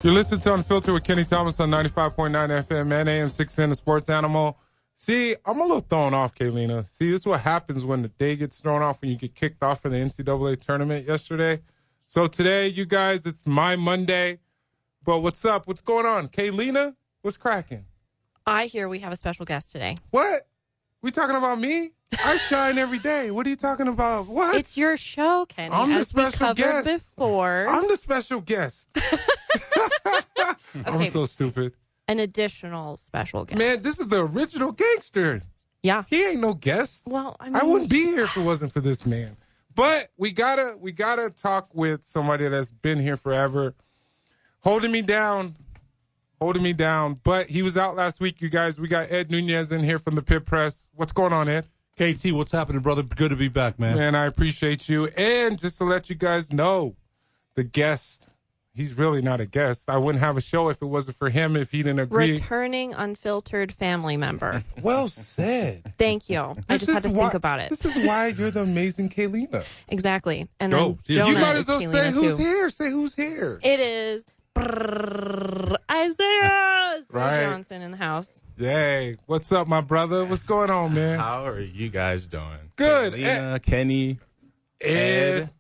You're listening to Unfiltered with Kenny Thomas on 95.9 FM and AM 610, the sports animal. See, I'm a little thrown off, Kaylina. See, this is what happens when the day gets thrown off when you get kicked off for the NCAA tournament yesterday. So today, you guys, it's my Monday. But what's up? What's going on? Kaylina, what's cracking? I hear we have a special guest today. What? We talking about me? I shine every day. What are you talking about? What? It's your show, Kenny. I'm the as we special covered guest. Before. I'm the special guest. I'm so stupid. An additional special guest. Man, this is the original gangster. Yeah. He ain't no guest. Well, I wouldn't be here if it wasn't for this man. But we gotta talk with somebody that's been here forever, holding me down. But he was out last week, you guys. We got Ed Nunez in here from the Pit Press. What's going on, Ed? KT, what's happening, brother? Good to be back, man. Man, I appreciate you. And just to let you guys know, the guest, he's really not a guest. I wouldn't have a show if it wasn't for him, if he didn't agree. Returning Unfiltered family member. Well said. Thank you. I just had to think about it. This is why you're the amazing Kaylina. Exactly. And then you Jonah might as well is say Kaylina who's too. here. Say who's here. It is Isaiah Right. Zay Johnson in the house. Yay. What's up, my brother? What's going on, man? How are you guys doing? Good. Lena, Kenny, Ed.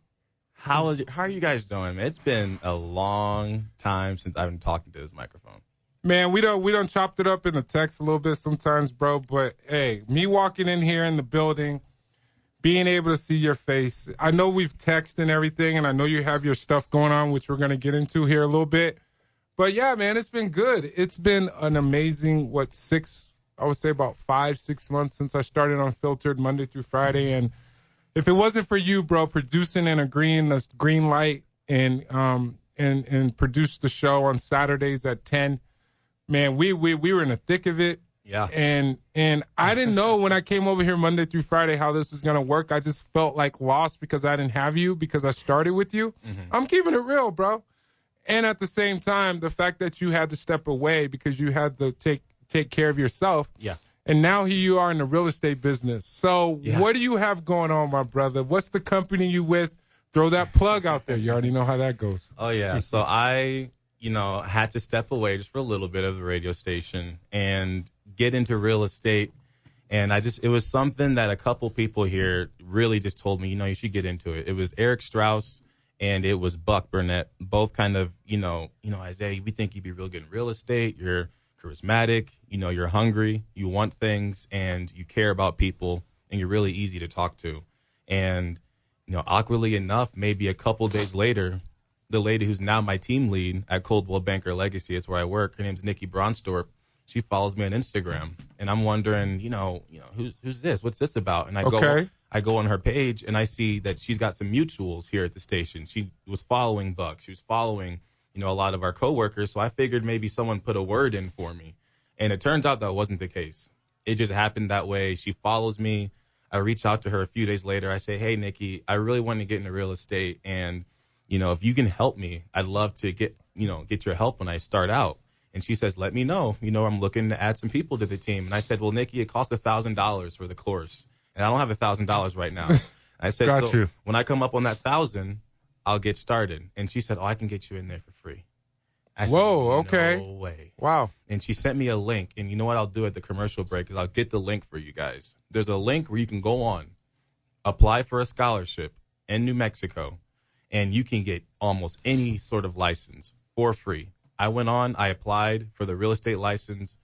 How are you guys doing, man? It's been a long time since I've been talking to this microphone. Man, we done chopped it up in the text a little bit sometimes, bro. But hey, me walking in here in the building, being able to see your face. I know we've texted and everything, and I know you have your stuff going on, which we're going to get into here a little bit. But yeah, man, it's been good. It's been an amazing, about 5-6 months since I started Unfiltered Monday through Friday. And if it wasn't for you, bro, producing and agreeing the green light and produce the show on Saturdays at 10, man, we were in the thick of it. Yeah. And I didn't know when I came over here Monday through Friday how this was going to work. I just felt like lost because I didn't have you, because I started with you. Mm-hmm. I'm keeping it real, bro. And at the same time, the fact that you had to step away because you had to take care of yourself. Yeah. And now here you are in the real estate business. So What do you have going on, my brother? What's the company you with? Throw that plug out there. You already know how that goes. Oh, yeah. So I, had to step away just for a little bit of the radio station and get into real estate. And it was something that a couple people here really just told me, you should get into it. It was Eric Strauss and it was Buck Burnett, both kind of, Isaiah, we think you'd be real good in real estate. You're charismatic, you're hungry, you want things, and you care about people, and you're really easy to talk to. And, awkwardly enough, maybe a couple days later, the lady who's now my team lead at Coldwell Banker Legacy, it's where I work, her name's Nikki Bronstorp. She follows me on Instagram, and I'm wondering, who's this? What's this about? And I go on her page, and I see that she's got some mutuals here at the station. She was following Buck. She was following, a lot of our coworkers. So I figured maybe someone put a word in for me, and it turns out that wasn't the case. It just happened that way. She follows me. I reach out to her a few days later. I say, hey, Nikki, I really want to get into real estate, and if you can help me, I'd love to get your help when I start out. And she says, let me know. I'm looking to add some people to the team. And I said, well, Nikki, it costs $1,000 for the course. And I don't have $1,000 right now. I said, when I come up on that 1,000, I'll get started. And she said, oh, I can get you in there for free. I said, okay. No way. Wow. And she sent me a link. And you know what I'll do at the commercial break is I'll get the link for you guys. There's a link where you can go on, apply for a scholarship in New Mexico, and you can get almost any sort of license for free. I went on, I applied for the real estate license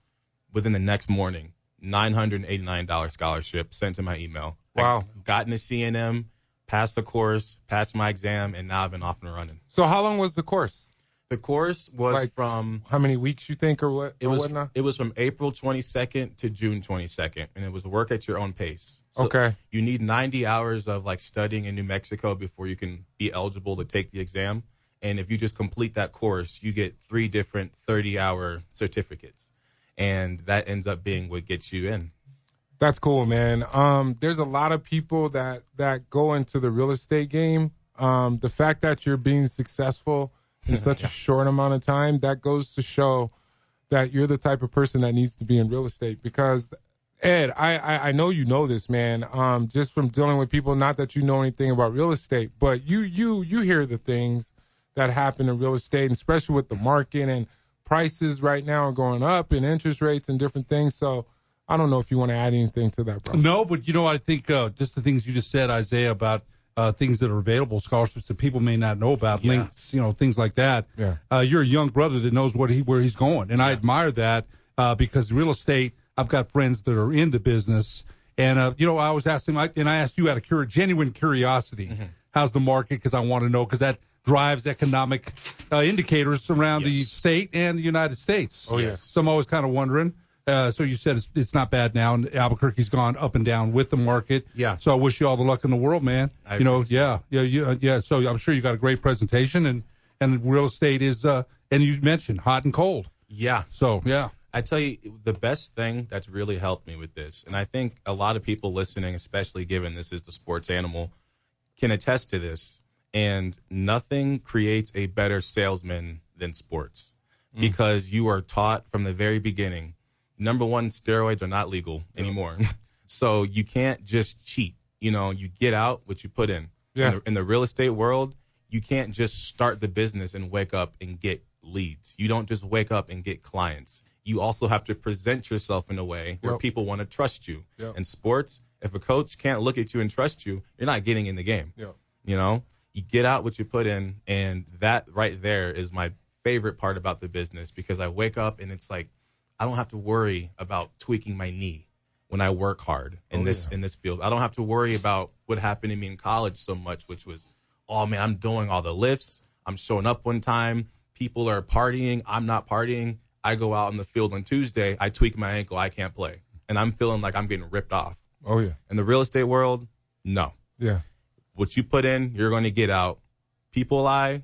within the next morning. $989 scholarship sent to my email. Wow. I got into CNM, passed the course, passed my exam, and now I've been off and running. So how long was the course? The course was from... How many weeks you think or what? It was from April 22nd to June 22nd, and it was work at your own pace. So okay. You need 90 hours of studying in New Mexico before you can be eligible to take the exam. And if you just complete that course, you get 3 different 30-hour certificates. And that ends up being what gets you in. That's cool, man. There's a lot of people that go into the real estate game. The fact that you're being successful in such a short amount of time, that goes to show that you're the type of person that needs to be in real estate. Because, Ed, I know you know this, man, just from dealing with people, not that you know anything about real estate, but you hear the things that happen in real estate, and especially with the market and prices right now are going up and interest rates and different things. So I don't know if you want to add anything to that, bro. No, but, I think just the things you just said, Isaiah, about things that are available, scholarships that people may not know about, links, things like that. Yeah. You're a young brother that knows where he's going, and I admire that because real estate, I've got friends that are in the business, and, I always ask them, and I asked you out of genuine curiosity, how's the market, because I want to know, because that drives economic indicators around the state and the United States. Oh, yes. So I'm always kind of wondering. So you said it's not bad now, and Albuquerque's gone up and down with the market. Yeah. So I wish you all the luck in the world, man. Yeah. So I'm sure you got a great presentation, and real estate is, and you mentioned hot and cold. Yeah. So yeah. I tell you, the best thing that's really helped me with this, and I think a lot of people listening, especially given this is the sports animal, can attest to this. And nothing creates a better salesman than sports, because you are taught from the very beginning. Number one, steroids are not legal anymore. So you can't just cheat. You get out what you put in. Yeah. In the real estate world, you can't just start the business and wake up and get leads. You don't just wake up and get clients. You also have to present yourself in a way where people want to trust you. In sports, if a coach can't look at you and trust you, you're not getting in the game. You get out what you put in, and that right there is my favorite part about the business, because I wake up and it's like, I don't have to worry about tweaking my knee when I work hard in this field. I don't have to worry about what happened to me in college so much, which was, oh man, I'm doing all the lifts. I'm showing up one time. People are partying. I'm not partying. I go out in the field on Tuesday. I tweak my ankle. I can't play. And I'm feeling like I'm getting ripped off. Oh, yeah. In the real estate world, no. Yeah. What you put in, you're going to get out. People lie,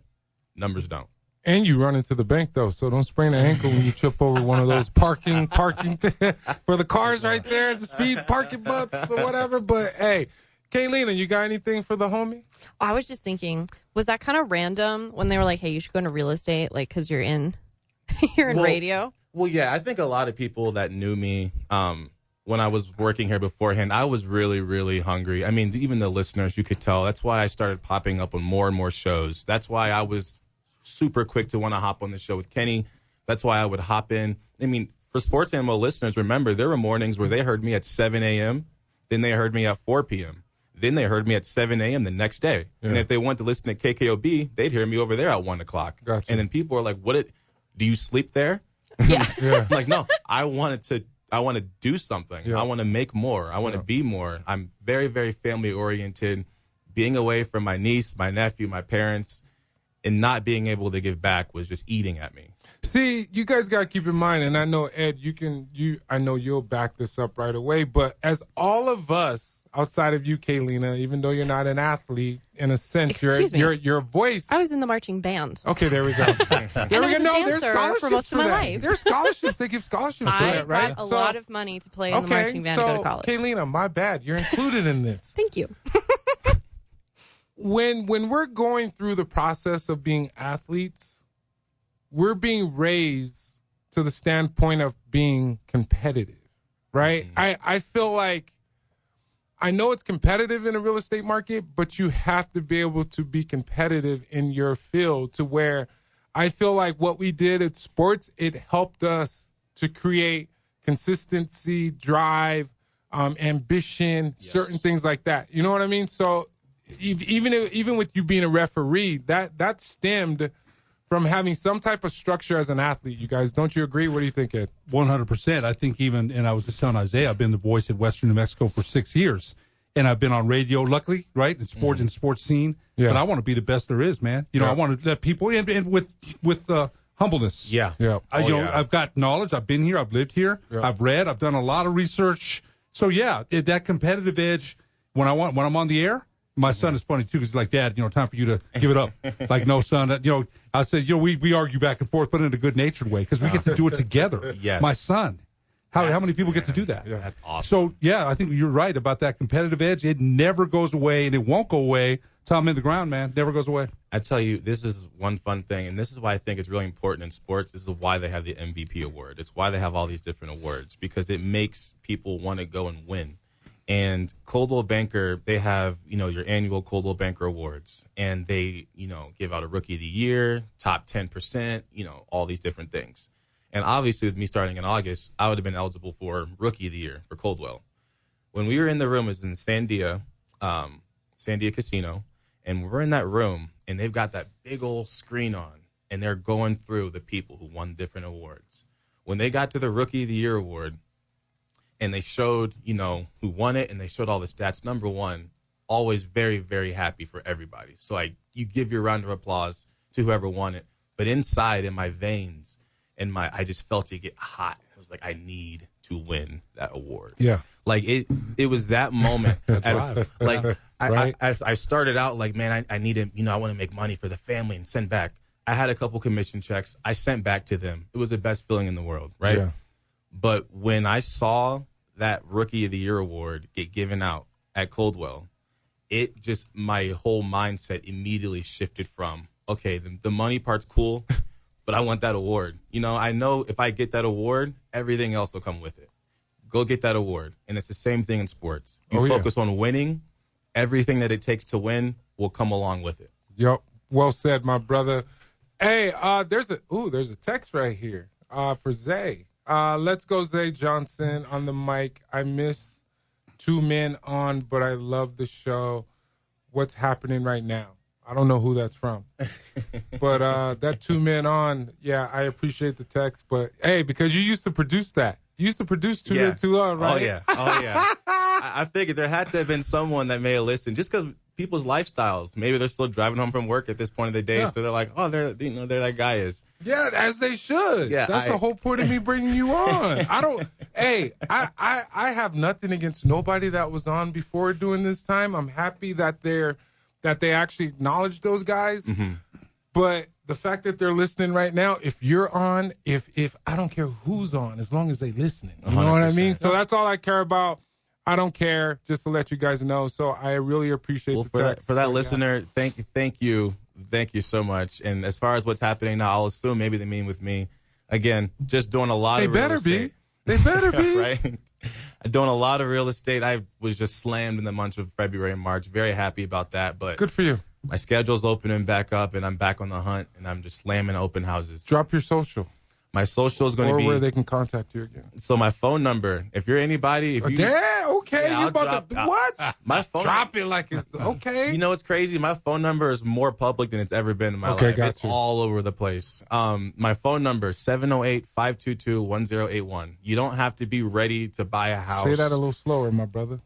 numbers don't. And you run into the bank, though, so don't sprain an ankle when you trip over one of those parking for the cars right there, the speed parking bumps or whatever. But, hey, Kaylina, you got anything for the homie? I was just thinking, was that kind of random when they were like, hey, you should go into real estate, like, because you're in radio? Well, yeah, I think a lot of people that knew me when I was working here beforehand, I was really, really hungry. I mean, even the listeners, you could tell. That's why I started popping up on more and more shows. That's why I was super quick to want to hop on the show with Kenny. That's why I would hop in. I mean, for Sports Animal listeners, remember, there were mornings where they heard me at 7 a.m., then they heard me at 4 p.m., then they heard me at 7 a.m. the next day. Yeah. And if they wanted to listen to KKOB, they'd hear me over there at 1 o'clock. Gotcha. And then people were like, do you sleep there? Yeah. Yeah. Like, no, I want to do something. Yeah. I want to make more. I want to be more. I'm very, very family oriented. Being away from my niece, my nephew, my parents, and not being able to give back was just eating at me. See, you guys got to keep in mind, and I know, Ed, I know you'll back this up right away, but as all of us, outside of you, Kaylina, even though you're not an athlete, in a sense, your voice. I was in the marching band. Okay, there we go. There's scholarships for most of my life. There's scholarships. They give scholarships for that, right? I got a lot of money to play in the marching band to go to college. Kaylina, my bad. You're included in this. Thank you. When we're going through the process of being athletes, we're being raised to the standpoint of being competitive, right? I feel like, I know it's competitive in a real estate market, but you have to be able to be competitive in your field, to where I feel like what we did at sports, it helped us to create consistency, drive, ambition, certain things like that. You know what I mean? So even with you being a referee, that stemmed from having some type of structure as an athlete. You guys, don't you agree? What do you think, Ed? 100%. I think and I was just telling Isaiah, I've been the voice at Western New Mexico for 6 years, and I've been on radio, luckily, right, in sports and sports scene. Yeah. But I want to be the best there is, man. I want to let people in, and with humbleness. Yeah. I've got knowledge. I've been here. I've lived here. Yeah. I've read. I've done a lot of research. So yeah, that competitive edge when I'm on the air. My son is funny, too, because he's like, Dad, time for you to give it up. Like, no, son. I said, we argue back and forth, but in a good-natured way, because we get to do it together. Yes. My son. How many people get to do that? Yeah. That's awesome. So, yeah, I think you're right about that competitive edge. It never goes away, and it won't go away until I'm in the ground, man. Never goes away. I tell you, this is one fun thing, and this is why I think it's really important in sports. This is why they have the MVP award. It's why they have all these different awards, because it makes people want to go and win. And Coldwell Banker, they have, your annual Coldwell Banker Awards. And they, give out a Rookie of the Year, top 10%, all these different things. And obviously, with me starting in August, I would have been eligible for Rookie of the Year for Coldwell. When we were in the room, it was in Sandia Casino. And we're in that room, and they've got that big old screen on. And they're going through the people who won different awards. When they got to the Rookie of the Year award, and they showed, who won it, and they showed all the stats. Number one, always very, very happy for everybody. So you give your round of applause to whoever won it. But inside, in my veins, I just felt it get hot. It was like, I need to win that award. Yeah. Like it was that moment. I started out like, man, I need to, I want to make money for the family and send back. I had a couple commission checks. I sent back to them. It was the best feeling in the world, right? Yeah. But when I saw that Rookie of the Year award get given out at Coldwell, my whole mindset immediately shifted from, okay, the money part's cool, but I want that award. I know if I get that award, everything else will come with it. Go get that award. And it's the same thing in sports. You focus on winning, everything that it takes to win will come along with it. Yep. Well said, my brother. Hey, there's a text right here for Zay. Let's go, Zay Johnson on the mic. I miss two men on, but I love the show. What's happening right now? I don't know who that's from. But that two men on, yeah, I appreciate the text. But, hey, because you used to produce that. You used to produce two men, two on, right? Oh, yeah. I figured there had to have been someone that may have listened just because people's lifestyles. Maybe they're still driving home from work at this point of the day, so they're like, oh, there that guy is. Yeah, as they should. Yeah, that's the whole point of me bringing you on. I have nothing against nobody that was on before doing this time. I'm happy that they actually acknowledge those guys. Mm-hmm. But the fact that they're listening right now, if you're on, if I don't care who's on, as long as they listening. You know what I mean? So that's all I care about. I don't care, just to let you guys know. So I really appreciate the text. For that listener, thank you so much. And as far as what's happening now, I'll assume maybe they mean with me. Again, just doing a lot of real estate. They better be. Right? Doing a lot of real estate. I was just slammed in the months of February and March. Very happy about that. But good for you. My schedule's opening back up, and I'm back on the hunt, and I'm just slamming open houses. Drop your social. My social is going to be... Or where they can contact you again. So my phone number, if you're anybody... Okay. Yeah, you about to... What? My phone... Drop it like it's... Okay. You know what's crazy? My phone number is more public than it's ever been in my life. It's all over the place. My phone number, 708-522-1081. You don't have to be ready to buy a house. Say that a little slower, my brother.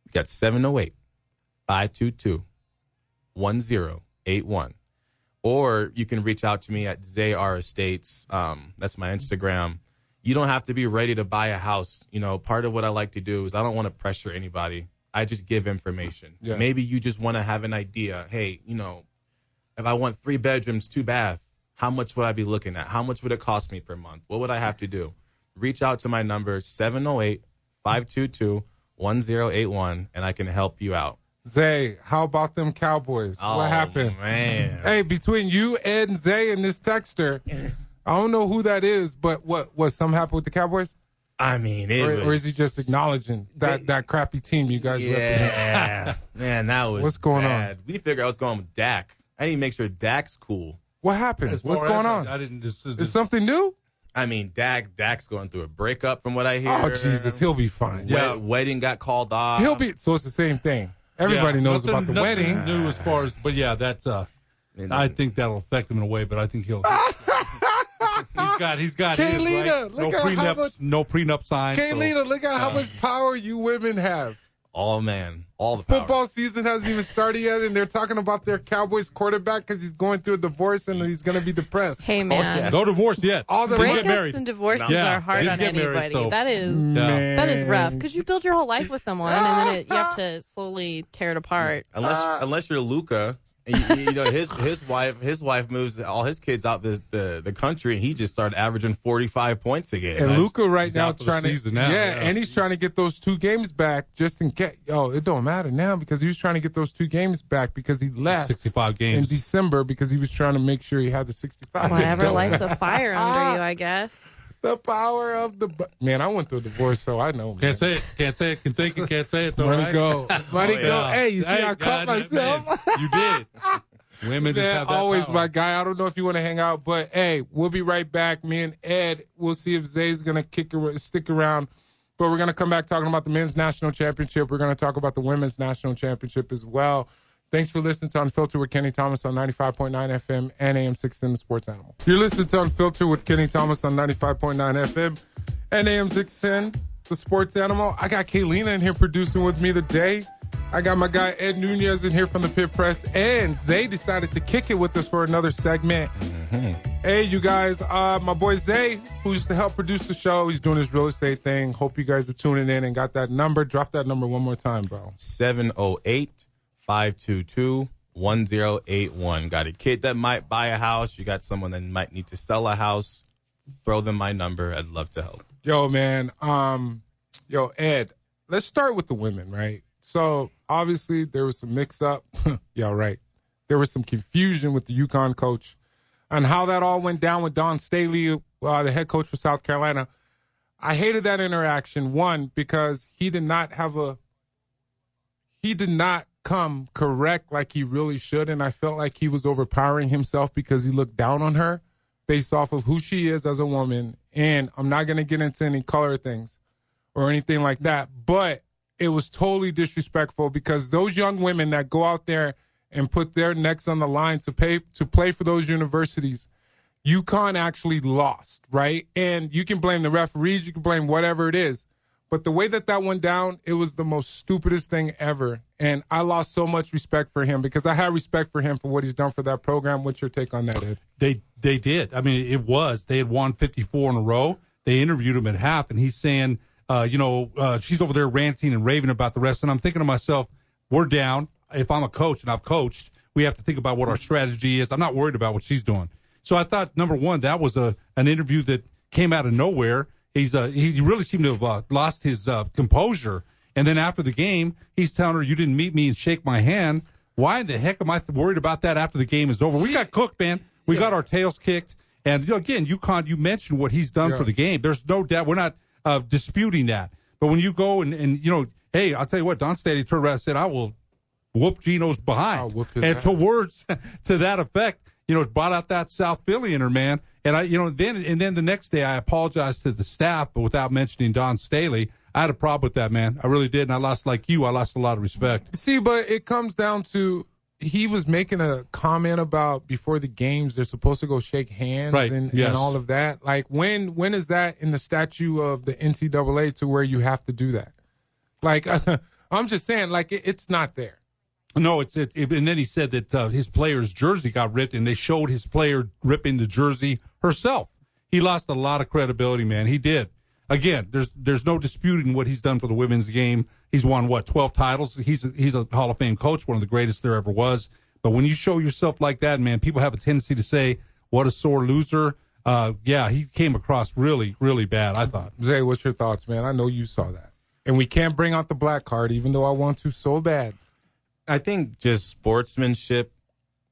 You got 708-522-1081. Or you can reach out to me at Zay R Estates. That's my Instagram. You don't have to be ready to buy a house. Part of what I like to do is I don't want to pressure anybody. I just give information. Yeah. Maybe you just want to have an idea. Hey, if I want 3 bedrooms, 2 bath, how much would I be looking at? How much would it cost me per month? What would I have to do? Reach out to my number, 708-522-1081, and I can help you out. Zay, how about them Cowboys? What happened? Man. Hey, between you, Ed, and Zay and this texter, I don't know who that is, but what something happened with the Cowboys? I mean, or is he just acknowledging that crappy team you guys represent? Yeah, man, that was what's going bad. on? We figured I was going with Dak. I need to make sure Dak's cool. What happened? What's going on? Is something new? I mean, Dak's going through a breakup from what I hear. Oh, Jesus, he'll be fine. Yeah. Wedding got called off. So it's the same thing. Everybody knows about the wedding. New as far as, but yeah, that's. I think that'll affect him in a way, but I think he'll. he's got Kaylina, his, right? No prenup signed. Kaylina, look at how much power you women have. Oh, man. All the power. Football season hasn't even started yet, and they're talking about their Cowboys quarterback because he's going through a divorce and he's going to be depressed. Hey, man. Yeah. No divorce yet. Breakups and divorces are hard on anybody. So. That is rough because you build your whole life with someone, and then you have to slowly tear it apart. Unless you're Luka. And his wife moves all his kids out the country, and he just started averaging 45 points a game. And Luka now trying to and he's trying to get those 2 games back just in case. Oh, it don't matter now because he was trying to get those 2 games back because he left 65 games in December because he was trying to make sure he had the 65. Whatever lights a fire under you, I guess. The power of the man. I went through a divorce, so I know. Man. Can't say it. Can't say it. Can think it. Can't say it. Though, Money right? go. Money go. Hey, you see, I caught myself. Man, you did. Women just have that always power. My guy. I don't know if you want to hang out, but hey, we'll be right back. Me and Ed. We'll see if Zay's gonna stick around. But we're gonna come back talking about the men's national championship. We're gonna talk about the women's national championship as well. Thanks for listening to Unfiltered with Kenny Thomas on 95.9 FM and AM 610 The Sports Animal. You're listening to Unfiltered with Kenny Thomas on 95.9 FM and AM 610 The Sports Animal. I got Kaylina in here producing with me today. I got my guy Ed Nunez in here from the Pit Press, and Zay decided to kick it with us for another segment. Mm-hmm. Hey, you guys, my boy Zay, who used to help produce the show, he's doing his real estate thing. Hope you guys are tuning in and got that number. Drop that number one more time, bro. 708-522-1081. Got a kid that might buy a house. You got someone that might need to sell a house. Throw them my number. I'd love to help. Yo, man. Ed, let's start with the women, right? So, obviously, there was some mix-up. Yeah, right. There was some confusion with the UConn coach on how that all went down with Don Staley, the head coach for South Carolina. I hated that interaction, one, because he did not come correct like he really should, and I felt like he was overpowering himself because he looked down on her based off of who she is as a woman. And I'm not going to get into any color things or anything like that, but it was totally disrespectful because those young women that go out there and put their necks on the line to play for those universities, UConn actually lost, right? And you can blame the referees, you can blame whatever it is. But the way that went down, it was the most stupidest thing ever. And I lost so much respect for him because I had respect for him for what he's done for that program. What's your take on that, Ed? They did. I mean, they had won 54 in a row. They interviewed him at half, and he's saying, she's over there ranting and raving about the rest. And I'm thinking to myself, we're down. If I'm a coach and I've coached, we have to think about what our strategy is. I'm not worried about what she's doing. So I thought, number one, that was an interview that came out of nowhere. He really seemed to have lost his composure. And then after the game, he's telling her, you didn't meet me and shake my hand. Why in the heck am I worried about that after the game is over? We got cooked, man. We got our tails kicked. And, again, UConn, you mentioned what he's done for the game. There's no doubt. We're not disputing that. But when you go and hey, I'll tell you what, Don Staley turned around and said, I will whoop Gino's behind. And to words to that effect, brought out that South Philly in her, man. And then the next day I apologized to the staff, but without mentioning Don Staley. I had a problem with that, man. I really did. And I lost a lot of respect. See, but it comes down to he was making a comment about before the games they're supposed to go shake hands and all of that. Like when is that in the statute of the NCAA to where you have to do that? Like I'm just saying, like it's not there. No, and then he said that his player's jersey got ripped, and they showed his player ripping the jersey herself. He lost a lot of credibility, man. He did. Again, there's no disputing what he's done for the women's game. He's won 12 titles. He's a Hall of Fame coach, one of the greatest there ever was. But when you show yourself like that, man, people have a tendency to say, "What a sore loser." He came across really, really bad, I thought. Zay, what's your thoughts, man? I know you saw that, and we can't bring out the black card, even though I want to so bad. I think just sportsmanship,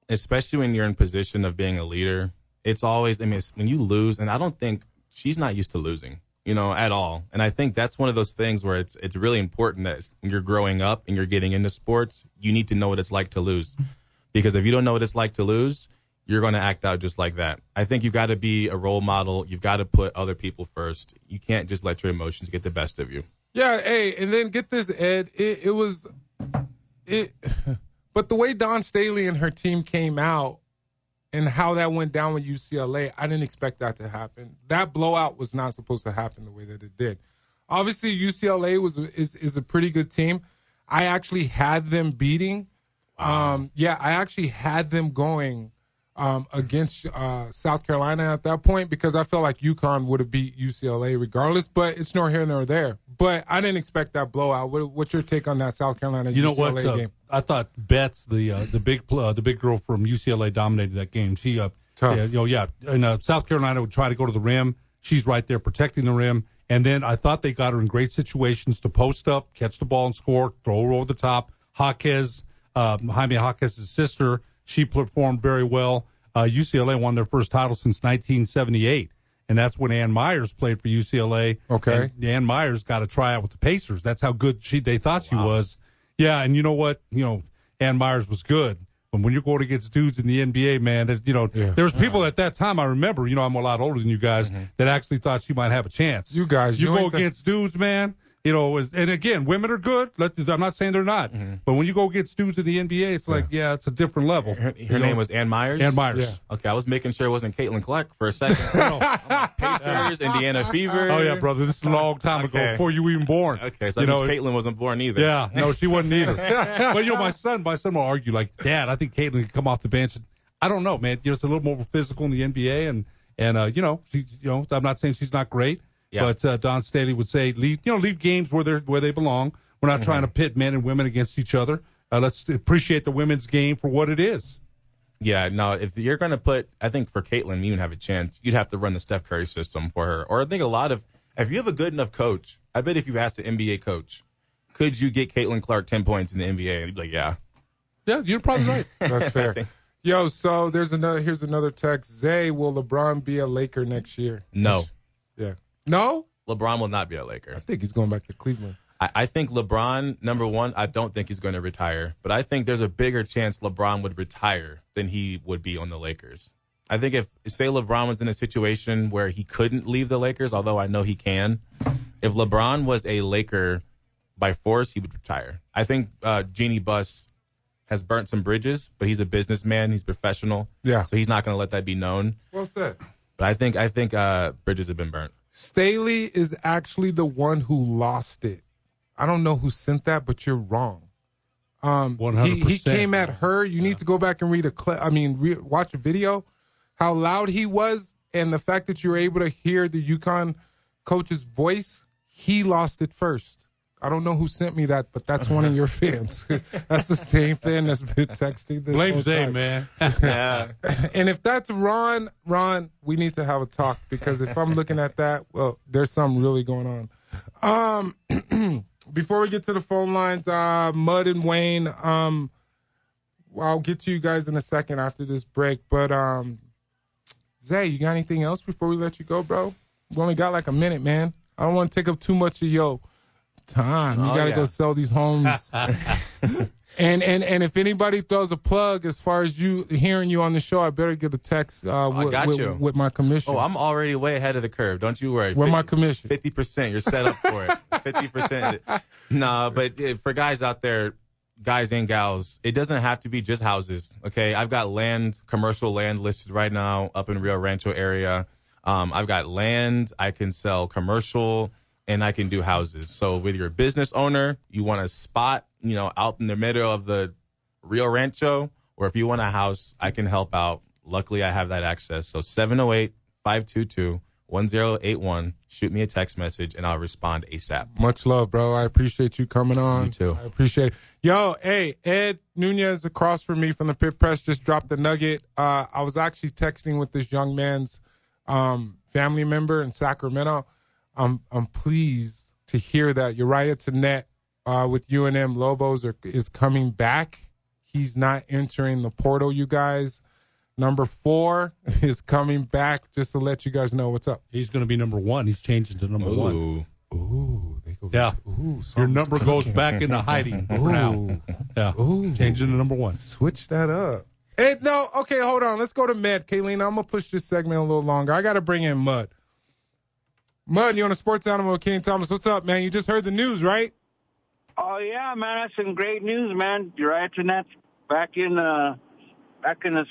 especially when you're in position of being a leader, it's always, it's when you lose, and I don't think she's not used to losing, at all. And I think that's one of those things where it's really important that when you're growing up and you're getting into sports, you need to know what it's like to lose. Because if you don't know what it's like to lose, you're going to act out just like that. I think you've got to be a role model. You've got to put other people first. You can't just let your emotions get the best of you. Yeah, hey, and then get this, Ed, but the way Don Staley and her team came out and how that went down with UCLA, I didn't expect that to happen. That blowout was not supposed to happen the way that it did. Obviously, UCLA is a pretty good team. I actually had them beating. I actually had them going against South Carolina at that point because I felt like UConn would have beat UCLA regardless, but it's nor here nor there. But I didn't expect that blowout. What's your take on that South Carolina UCLA game? I thought Betts, the big girl from UCLA, dominated that game. She tough. And South Carolina would try to go to the rim. She's right there protecting the rim. And then I thought they got her in great situations to post up, catch the ball and score, throw her over the top. Jaime Jaquez's sister, she performed very well. UCLA won their first title since 1978. and that's when Ann Myers played for UCLA. Okay. And Ann Myers got a tryout with the Pacers. That's how good they thought she was. Yeah, and you know what? Ann Myers was good. But when you're going against dudes in the NBA, man, there was people at that time, I remember, I'm a lot older than you guys, that actually thought she might have a chance. You guys. You go against dudes, man. And again, women are good. I'm not saying they're not. But when you go against dudes in the NBA, it's like, it's a different level. Her name was Ann Myers? Ann Myers. Yeah. Okay, I was making sure it wasn't Caitlin Clark for a second. Pacers, Indiana Fever. Oh, yeah, brother. This is a long time ago, before you were even born. Okay, so that means Caitlin wasn't born either. Yeah, no, she wasn't either. But, my son will argue, like, Dad, I think Caitlin could come off the bench. I don't know, man. It's a little more physical in the NBA. And she, I'm not saying she's not great. Yeah. But Don Staley would say, leave games where they belong. We're not trying to pit men and women against each other. Let's appreciate the women's game for what it is. Yeah, no, if you're going to put, I think for Caitlin, you even have a chance, you'd have to run the Steph Curry system for her. Or I think if you have a good enough coach, I bet if you asked an NBA coach, could you get Caitlin Clark 10 points in the NBA? And he'd be like, yeah. Yeah, you're probably right. That's fair. Yo, so here's another text. Zay, will LeBron be a Laker next year? No. Yeah. No? LeBron will not be a Laker. I think he's going back to Cleveland. I think LeBron, number one, I don't think he's going to retire. But I think there's a bigger chance LeBron would retire than he would be on the Lakers. I think if, say, LeBron was in a situation where he couldn't leave the Lakers, although I know he can, if LeBron was a Laker by force, he would retire. I think Jeannie Buss has burnt some bridges, but he's a businessman. He's professional. Yeah. So he's not going to let that be known. Well said. But I think bridges have been burnt. Staley is actually the one who lost it. I don't know who sent that, but you're wrong. 100%. He came at her. You need to go back and watch a video. How loud he was, and the fact that you were able to hear the UConn coach's voice. He lost it first. I don't know who sent me that, but that's one of your fans. That's the same fan that's been texting this. Blame Zay, man. Yeah. And if that's Ron, we need to have a talk, because if I'm looking at that, well, there's something really going on. Before we get to the phone lines, Mud and Wayne, I'll get to you guys in a second after this break. But Zay, you got anything else before we let you go, bro? We only got like a minute, man. I don't want to take up too much of your time. You got to go sell these homes. And if anybody throws a plug as far as you hearing you on the show, I better get a text with my commission. Oh, I'm already way ahead of the curve. Don't you worry. With my commission. 50%. You're set up for it. 50%. Nah, but for guys out there, guys and gals, it doesn't have to be just houses, okay? I've got commercial land listed right now up in Rio Rancho area. I've got land. I can sell commercial, and I can do houses. So with your business owner, you want a spot, out in the middle of the Rio Rancho, or if you want a house, I can help out. Luckily, I have that access. So 708-522-1081. Shoot me a text message, and I'll respond ASAP. Much love, bro. I appreciate you coming on. You too. I appreciate it. Yo, hey, Ed Nunez across from me from the Pit Press just dropped the nugget. I was actually texting with this young man's family member in Sacramento. I'm pleased to hear that Uriah Tenet with UNM Lobos is coming back. He's not entering the portal, you guys. Number 4 is coming back, just to let you guys know what's up. He's going to be number 1. He's changing to number 1. Ooh, they go. Yeah. Ooh, your number goes back into hiding for now. Yeah. Ooh. Changing to number 1. Switch that up. Hey, no, okay, hold on. Let's go to Med. Kayleen, I'm going to push this segment a little longer. I got to bring in Mud. Mud, you on the Sports Animal with King Thomas. What's up, man? You just heard the news, right? Oh, yeah, man. That's some great news, man. Uriah Tenet's back in the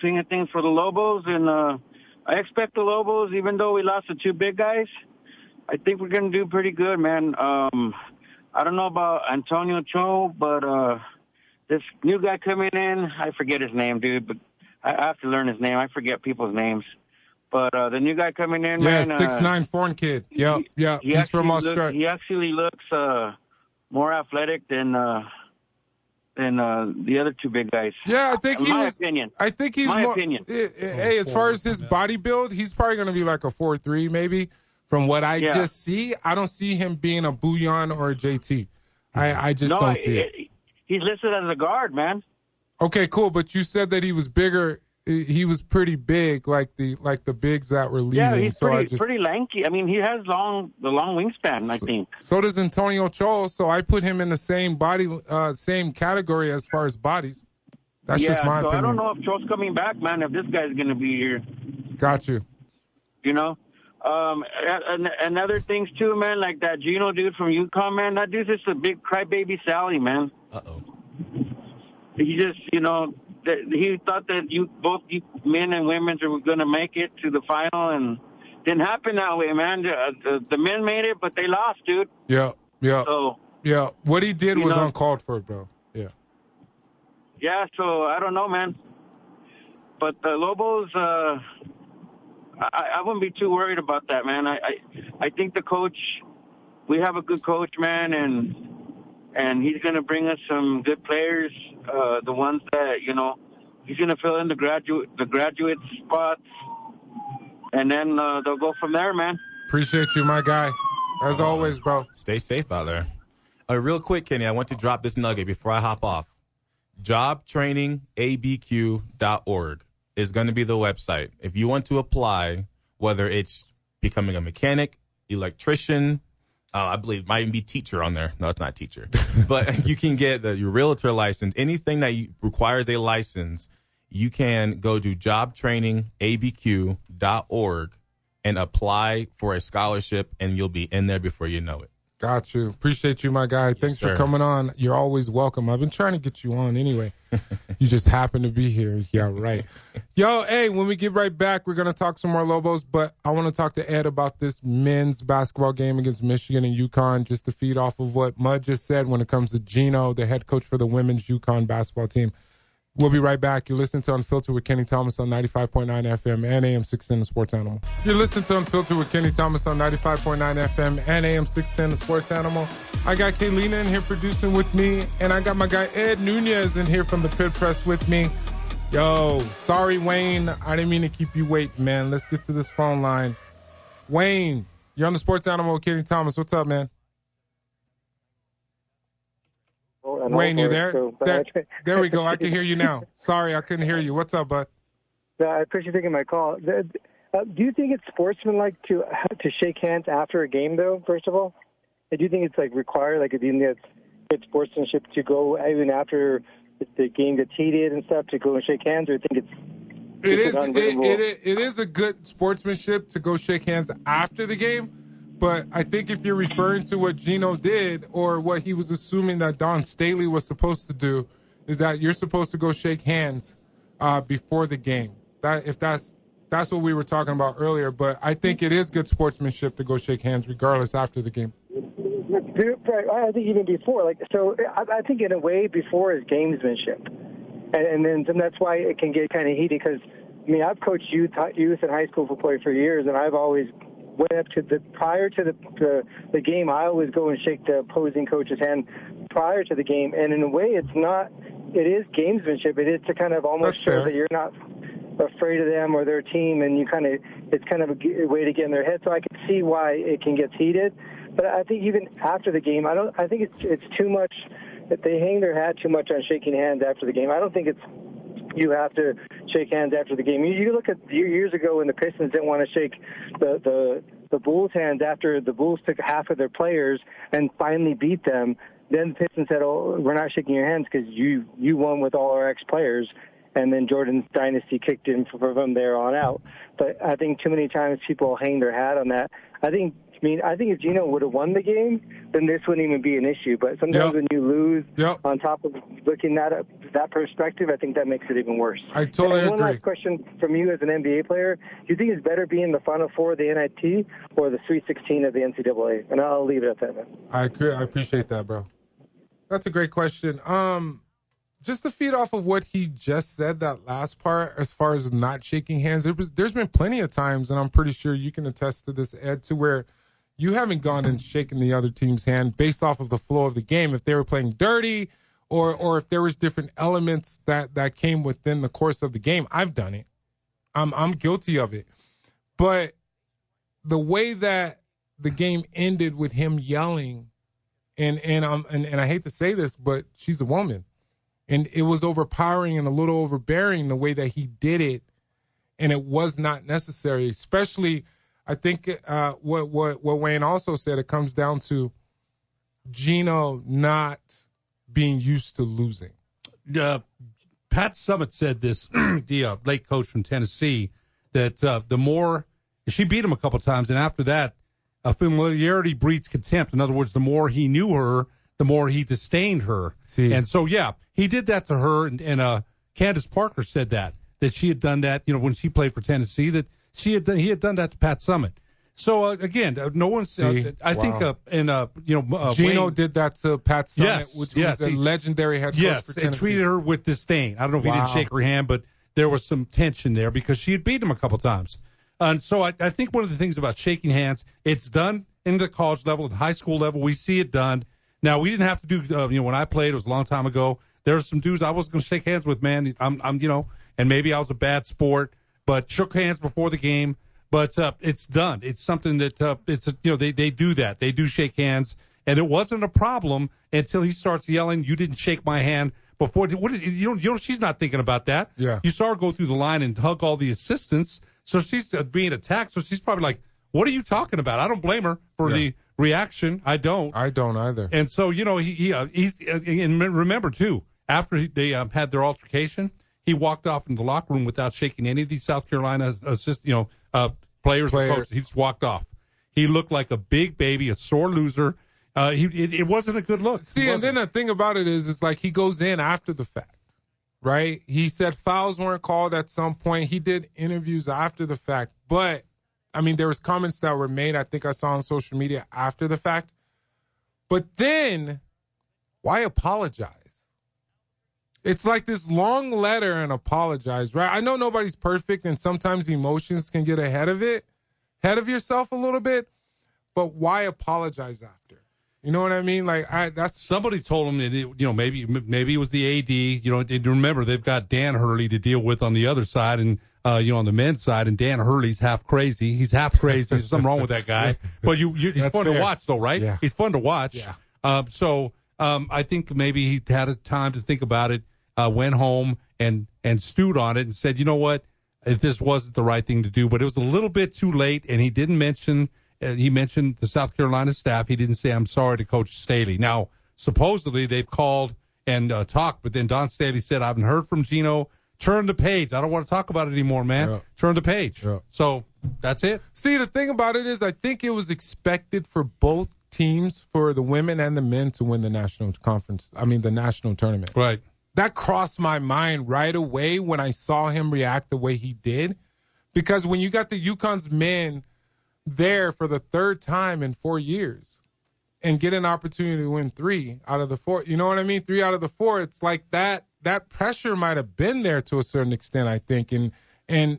swing of things for the Lobos. And I expect the Lobos, even though we lost the 2 big guys, I think we're going to do pretty good, man. I don't know about Antonio Cho, but this new guy coming in, I forget his name, dude, but I have to learn his name. I forget people's names. But the new guy coming in, man. Yeah, 6'9" foreign kid. Yeah. He's from Australia. He actually looks more athletic than the other 2 big guys. Yeah, I think in my opinion. I think he's my more. Opinion. Hey, as far as his body build, he's probably going to be like a 4'3", maybe. From what I just see, I don't see him being a Bouillon or a JT. I just don't see it. He's listed as a guard, man. Okay, cool. But you said that he was bigger. he was pretty big, like the bigs that were leaving. Yeah, he's pretty lanky. I mean, he has the long wingspan, I think. So does Antonio Cho. So I put him in the same category as far as bodies. That's just my opinion. I don't know if Cho's coming back, man. If this guy's gonna be here. Got you. You know. And other things too, man, like that Gino dude from UConn, man. That dude's just a big crybaby Sally, man. Uh-oh. He just, he thought that both men and women were going to make it to the final, and didn't happen that way, man. The men made it, but they lost, dude. Yeah. So, yeah, what he did was uncalled for, bro. Yeah. Yeah, so I don't know, man. But the Lobos, I wouldn't be too worried about that, man. I think the coach, we have a good coach, man, and he's going to bring us some good players, the ones that, he's going to fill in the graduate spots, and then they'll go from there, man. Appreciate you, my guy. As always, bro. Stay safe out there. Real quick, Kenny, I want to drop this nugget before I hop off. JobTrainingABQ.org is going to be the website. If you want to apply, whether it's becoming a mechanic, electrician, I believe might even be teacher on there. No, it's not teacher. But you can get your realtor license. Anything that requires a license, you can go to JobTrainingABQ.org and apply for a scholarship, and you'll be in there before you know it. Got you. Appreciate you, my guy. Thanks for coming on. You're always welcome. I've been trying to get you on anyway. You just happen to be here. Yeah, right. Yo, hey, when we get right back, we're going to talk some more Lobos, but I want to talk to Ed about this men's basketball game against Michigan and UConn, just to feed off of what Mud just said when it comes to Gino, the head coach for the women's UConn basketball team. We'll be right back. You're listening to Unfiltered with Kenny Thomas on 95.9 FM and AM 610 The Sports Animal. You're listening to Unfiltered with Kenny Thomas on 95.9 FM and AM 610 The Sports Animal. I got Kaylina in here producing with me, and I got my guy Ed Nunez in here from the Pit Press with me. Yo, sorry, Wayne. I didn't mean to keep you waiting, man. Let's get to this phone line. Wayne, you're on the Sports Animal with Kenny Thomas. What's up, man? Wayne, you there? There we go. I can hear you now. Sorry, I couldn't hear you. What's up, bud? I appreciate taking my call. Do you think it's sportsmanlike to shake hands after a game, though, first of all? Do you think it's, required? Do you think it's sportsmanship to go even after the game gets heated and stuff, to go and shake hands, or do you think it is a good sportsmanship to go shake hands after the game? But I think if you're referring to what Gino did, or what he was assuming that Don Staley was supposed to do, is that you're supposed to go shake hands before the game. That's what we were talking about earlier. But I think it is good sportsmanship to go shake hands regardless after the game. Right. I think even before. I think in a way before is gamesmanship. And then that's why it can get kind of heated because, I've coached youth and high school football for years, and I've always went up to prior to the game. I always go and shake the opposing coach's hand prior to the game, and in a way, it is gamesmanship. It is to kind of almost show that you're not afraid of them or their team, and it's kind of a way to get in their head. So I can see why it can get heated, but I think even after the game, I think it's too much that they hang their hat too much on shaking hands after the game. I don't think you have to shake hands after the game. You look at years ago when the Pistons didn't want to shake the Bulls' hands after the Bulls took half of their players and finally beat them. Then the Pistons said, "Oh, we're not shaking your hands because you won with all our ex-players." And then Jordan's dynasty kicked in from there on out. But I think too many times people hang their hat on that. I think if Gino would have won the game, then this wouldn't even be an issue. But sometimes when you lose, on top of looking at that perspective, I think that makes it even worse. I totally agree. One last question from you as an NBA player. Do you think it's better being the Final Four of the NIT or the Sweet 16 of the NCAA? And I'll leave it at that, man. I agree. I appreciate that, bro. That's a great question. Just to feed off of what he just said, that last part, as far as not shaking hands, there's been plenty of times, and I'm pretty sure you can attest to this, Ed, to where you haven't gone and shaken the other team's hand based off of the flow of the game. If they were playing dirty or if there was different elements that came within the course of the game, I've done it. I'm guilty of it. But the way that the game ended with him yelling, and I hate to say this, but she's a woman. And it was overpowering and a little overbearing the way that he did it, and it was not necessary. Especially, I think what Wayne also said, it comes down to Gino not being used to losing. Pat Summitt said this, the late coach from Tennessee, that the more she beat him a couple times, and after that, familiarity breeds contempt. In other words, the more he knew her, the more he disdained her. See. And so, yeah, he did that to her. And Candace Parker said that she had done that, when she played for Tennessee, that he had done that to Pat Summitt. So, again, no one's, See, I think, Gino Wayne, did that to Pat Summitt, Yes, which yes, was a legendary head coach for Tennessee. and treated her with disdain. I don't know if he didn't Wow. shake her hand, but there was some tension there because she had beat him a couple times. And so I think one of the things about shaking hands, it's done in the college level, at the high school level. We see it done. Now, we didn't have to do, when I played, it was a long time ago. There were some dudes I wasn't going to shake hands with, man. I'm and maybe I was a bad sport, but shook hands before the game. But it's done. It's something that they do that. They do shake hands, and it wasn't a problem until he starts yelling, "You didn't shake my hand before." She's not thinking about that. Yeah. You saw her go through the line and hug all the assistants, so she's being attacked. So she's probably like, "What are you talking about?" I don't blame her for the reaction. I don't either. And so he's and remember too, after they had their altercation, he walked off in the locker room without shaking any of these South Carolina players. Or coaches. He just walked off. He looked like a big baby, a sore loser. It wasn't a good look. See, and then the thing about it is, it's like he goes in after the fact, right? He said fouls weren't called at some point. He did interviews after the fact, but I mean, there was comments that were made, I think I saw on social media after the fact. But then, why apologize? It's like this long letter and apologize, right? I know nobody's perfect, and sometimes emotions can get ahead of yourself a little bit, but why apologize after? You know what I mean? Like, that's somebody told him that maybe it was the AD. And remember, they've got Dan Hurley to deal with on the other side, and on the men's side, and Dan Hurley's half crazy. He's half crazy. There's something wrong with that guy. But he's fun to watch, though, right? Yeah. He's fun to watch. Yeah. So I think maybe he had a time to think about it, went home and stewed on it and said, you know what, this wasn't the right thing to do. But it was a little bit too late, and he didn't mention he mentioned the South Carolina staff. He didn't say, I'm sorry to Coach Staley. Now, supposedly they've called and talked, but then Don Staley said, I haven't heard from Gino. Turn the page. I don't want to talk about it anymore, man. Yeah. Turn the page. Yeah. So that's it. See, the thing about it is, I think it was expected for both teams, for the women and the men, to win the national tournament. Right. That crossed my mind right away when I saw him react the way he did. Because when you got the UConn's men there for the third time in 4 years and get an opportunity to win 3 out of the 4, you know what I mean? 3 out of the 4, it's like that pressure might have been there to a certain extent, I think. And I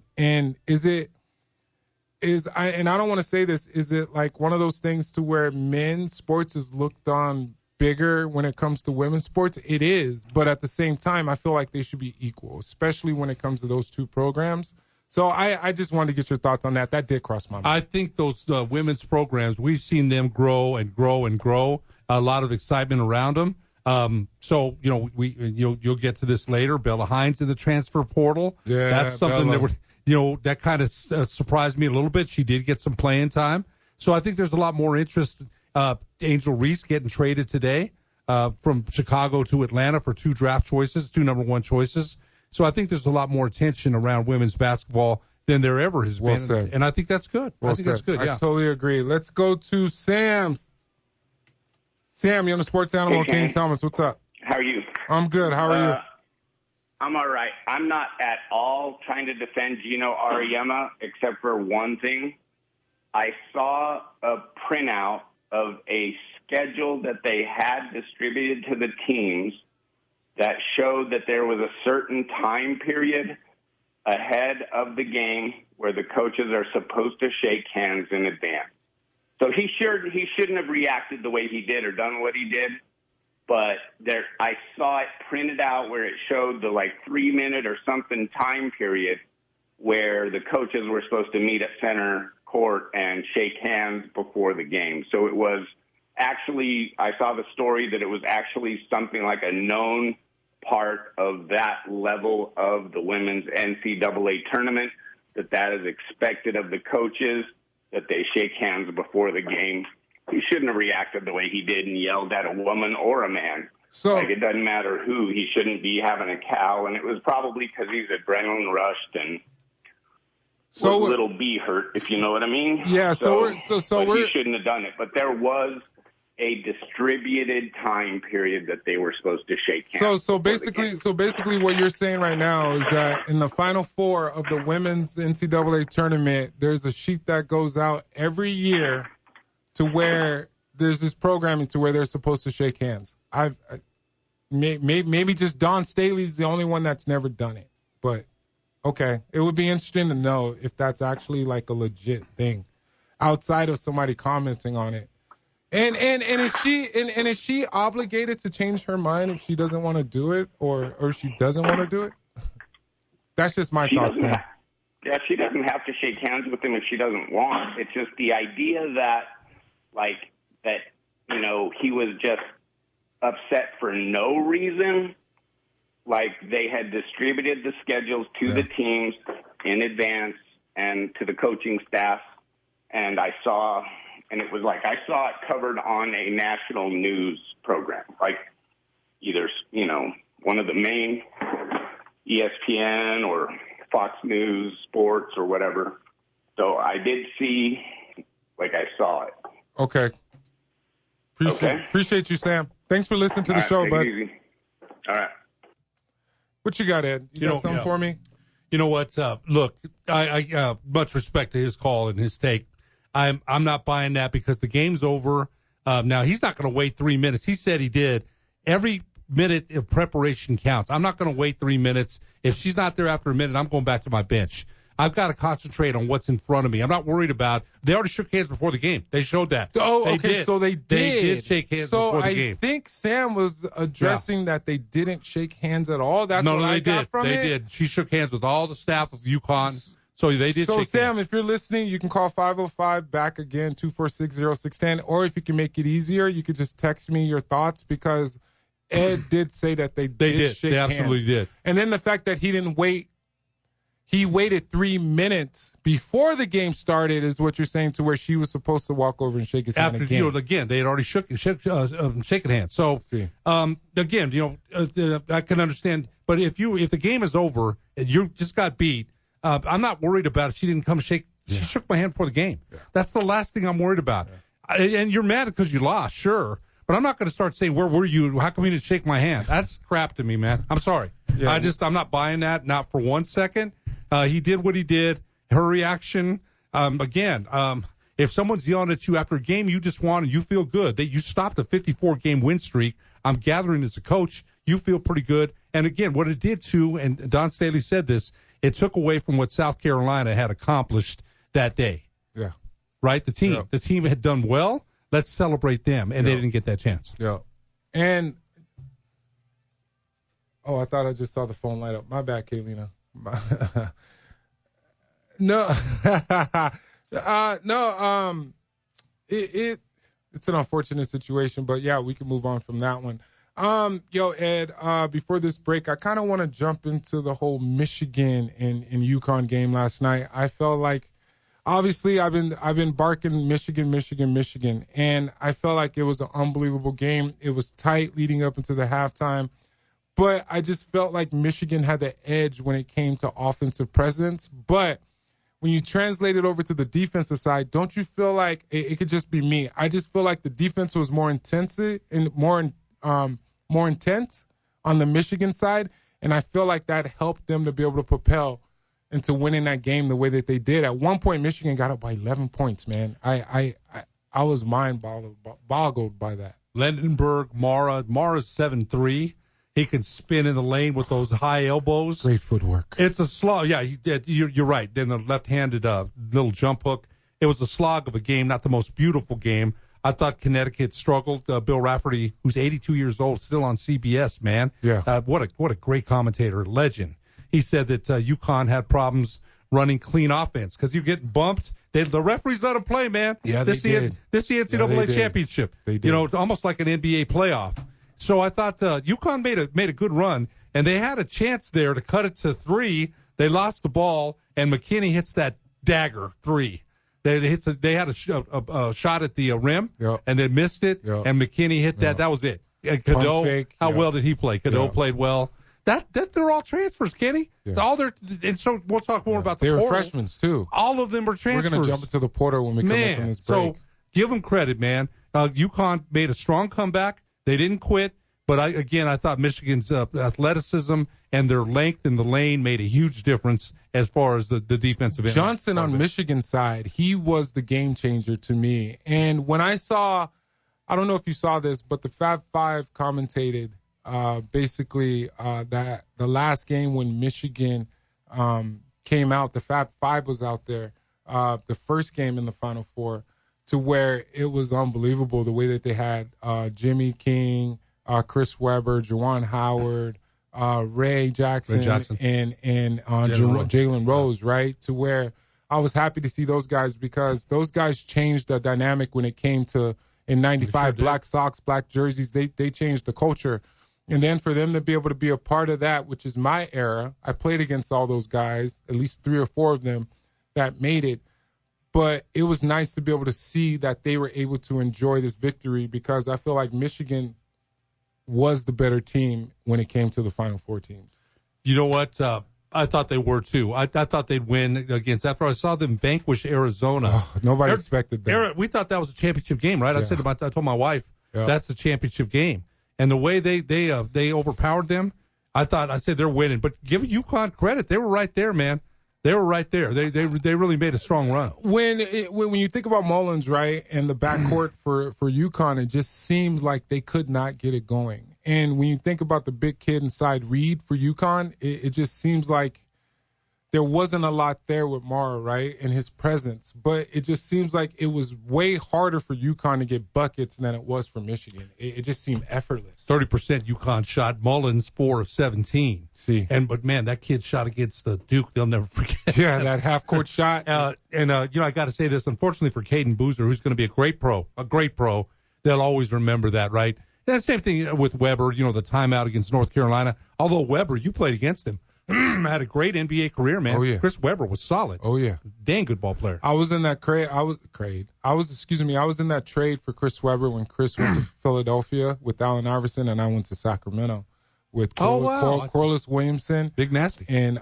don't want to say this, is it like one of those things to where men's sports is looked on bigger when it comes to women's sports? It is, but at the same time, I feel like they should be equal, especially when it comes to those two programs. So I just wanted to get your thoughts on that. That did cross my mind. I think those women's programs, we've seen them grow and grow and grow. A lot of excitement around them. So you'll get to this later. Bella Hines in the transfer portal. Yeah, that's something Bella. that kind of surprised me a little bit. She did get some playing time. So I think there's a lot more interest. Angel Reese getting traded today from Chicago to Atlanta for 2 draft choices, 2 number 1 choices. So I think there's a lot more attention around women's basketball than there ever has been. Said. And I think that's good. Well I think said. that's good. I Yeah. totally agree. Let's go to Sam. Sam, you're on the Sports Animal. Hey, Kane Thomas, what's up? How are you? I'm good. How are you? I'm all right. I'm not at all trying to defend Gino Auriemma, except for one thing. I saw a printout of a schedule that they had distributed to the teams that showed that there was a certain time period ahead of the game where the coaches are supposed to shake hands in advance. So he shouldn't have reacted the way he did or done what he did. But I saw it printed out where it showed the 3-minute or something time period where the coaches were supposed to meet at center court and shake hands before the game. So it was actually, I saw the story that it was actually something like a known part of that level of the women's NCAA tournament, that is expected of the coaches, that they shake hands before the game. He shouldn't have reacted the way he did and yelled at a woman or a man. So, like, it doesn't matter who. He shouldn't be having a cow, and it was probably because he's adrenaline rushed and was a little bee hurt, if you know what I mean. Yeah, so he shouldn't have done it. But there was a distributed time period that they were supposed to shake hands. So basically what you're saying right now is that in the Final Four of the women's NCAA tournament, there's a sheet that goes out every year to where there's this programming to where they're supposed to shake hands. Maybe just Dawn Staley's the only one that's never done it, but okay, it would be interesting to know if that's actually like a legit thing outside of somebody commenting on it. And is she obligated to change her mind if she doesn't want to do it or she doesn't want to do it? That's just my thoughts. Yeah, she doesn't have to shake hands with him if she doesn't want. It's just the idea that, he was just upset for no reason. Like, they had distributed the schedules to the teams in advance and to the coaching staff. And I saw it covered on a national news program, like either, one of the main ESPN or Fox News Sports or whatever. So I did see, I saw it. Okay. Appreciate you, Sam. Thanks for listening to the show, bud. Easy. All right. What you got, Ed? You got something for me? You know what? Look, I much respect to his call and his take. I'm not buying that because the game's over. Now, he's not going to wait 3 minutes. He said he did. Every minute of preparation counts. I'm not going to wait 3 minutes. If she's not there after a minute, I'm going back to my bench. I've got to concentrate on what's in front of me. I'm not worried about. They already shook hands before the game. They showed that. Oh, okay. So they did. They did shake hands before the game. So I think Sam was addressing that they didn't shake hands at all. That's what I got from it. They did. She shook hands with all the staff of UConn. So they did. So Sam, if you're listening, you can call 505 back again 246-0610, or if you can make it easier, you could just text me your thoughts because Ed did say that they did shake hands. They absolutely did. And then the fact that he didn't wait. He waited 3 minutes before the game started, is what you're saying, to where she was supposed to walk over and shake his hand again. Again, they had already shaken hands. So again, I can understand. But if the game is over and you just got beat, I'm not worried about it. She didn't come shake. She shook my hand before the game. Yeah. That's the last thing I'm worried about. Yeah. And you're mad because you lost, sure. But I'm not going to start saying, where were you? How come you didn't shake my hand? That's crap to me, man. I'm sorry. Yeah. I'm not buying that, not for 1 second. He did what he did. Her reaction, if someone's yelling at you after a game you just won and you feel good, that you stopped a 54-game win streak, I'm gathering as a coach, you feel pretty good. And again, what it did too, and Don Staley said this, it took away from what South Carolina had accomplished that day. Yeah. Right? The team had done well. Let's celebrate them. And they didn't get that chance. Yeah. And, I thought I just saw the phone light up. My bad, Kaylina. It's an unfortunate situation, but yeah, we can move on from that one. Ed, before this break, I kind of want to jump into the whole Michigan and UConn game last night. I felt like, obviously, I've been barking Michigan, and I felt like it was an unbelievable game. It was tight leading up into the halftime. But I just felt like Michigan had the edge when it came to offensive presence. But when you translate it over to the defensive side, don't you feel like it could just be me? I just feel like the defense was more intense and more intense on the Michigan side, and I feel like that helped them to be able to propel into winning that game the way that they did. At one point, Michigan got up by 11 points. Man, I was mind boggled by that. Lendenberg, Mara's 7'3". He can spin in the lane with those high elbows. Great footwork. It's a slog. Yeah, you're right. Then the left-handed little jump hook. It was a slog of a game, not the most beautiful game. I thought Connecticut struggled. Bill Rafferty, who's 82 years old, still on CBS, man. Yeah. What a great commentator, legend. He said that UConn had problems running clean offense because you're getting bumped. The referees let them play, man. Yeah, they did. This is the NCAA championship. They did. Almost like an NBA playoff. So I thought UConn made a good run, and they had a chance there to cut it to 3. They lost the ball, and McKinney hits that dagger 3. They had a shot at the rim, and they missed it, and McKinney hit that. That was it. And Cadeau, how well did he play? Cadeau played well. That they're all transfers, Kenny. All and so we'll talk more about the portal. They were freshmen too. All of them were transfers. We're going to jump into the portal when we come in from this break. So give them credit, man. UConn made a strong comeback. They didn't quit. But I thought Michigan's athleticism and their length in the lane made a huge difference as far as the defensive end. Johnson on Michigan's side, he was the game changer to me. And when I saw, I don't know if you saw this, but the Fab Five commentated basically that the last game when Michigan came out, the Fab Five was out there, the first game in the Final Four, to where it was unbelievable the way that they had Jimmy King, Chris Webber, Juwan Howard, Ray Jackson. and Jalen Rose, right? To where I was happy to see those guys because those guys changed the dynamic when it came to, in 95, black socks, black jerseys. They changed the culture. And then for them to be able to be a part of that, which is my era, I played against all those guys, at least 3 or 4 of them that made it. But it was nice to be able to see that they were able to enjoy this victory because I feel like Michigan was the better team when it came to the Final Four teams. You know what? I thought they were too. I thought they'd win against, after I saw them vanquish Arizona. Nobody expected that. We thought that was a championship game, right? Yeah. I told my wife, that's the championship game. And the way they overpowered them, I said they're winning. But give UConn credit. They were right there, man. They were right there. They really made a strong run. When you think about Mullins, right, and the backcourt for UConn, it just seems like they could not get it going. And when you think about the big kid inside Reed for UConn, it just seems like there wasn't a lot there with Mara, right, and his presence. But it just seems like it was way harder for UConn to get buckets than it was for Michigan. It just seemed effortless. 30% UConn shot. Mullins 4 of 17. See, but man, that kid shot against the Duke. They'll never forget. Yeah, that half court shot. I got to say this. Unfortunately for Caden Boozer, who's going to be a great pro, they'll always remember that, right? And the same thing with Weber. The timeout against North Carolina. Although Weber, you played against him. Had a great NBA career, man. Oh, yeah. Chris Webber was solid. Oh, yeah. Dang good ball player. I was in that I was in that trade for Chris Webber when Chris went to Philadelphia with Allen Iverson, and I went to Sacramento with Corliss Williamson. Big Nasty. And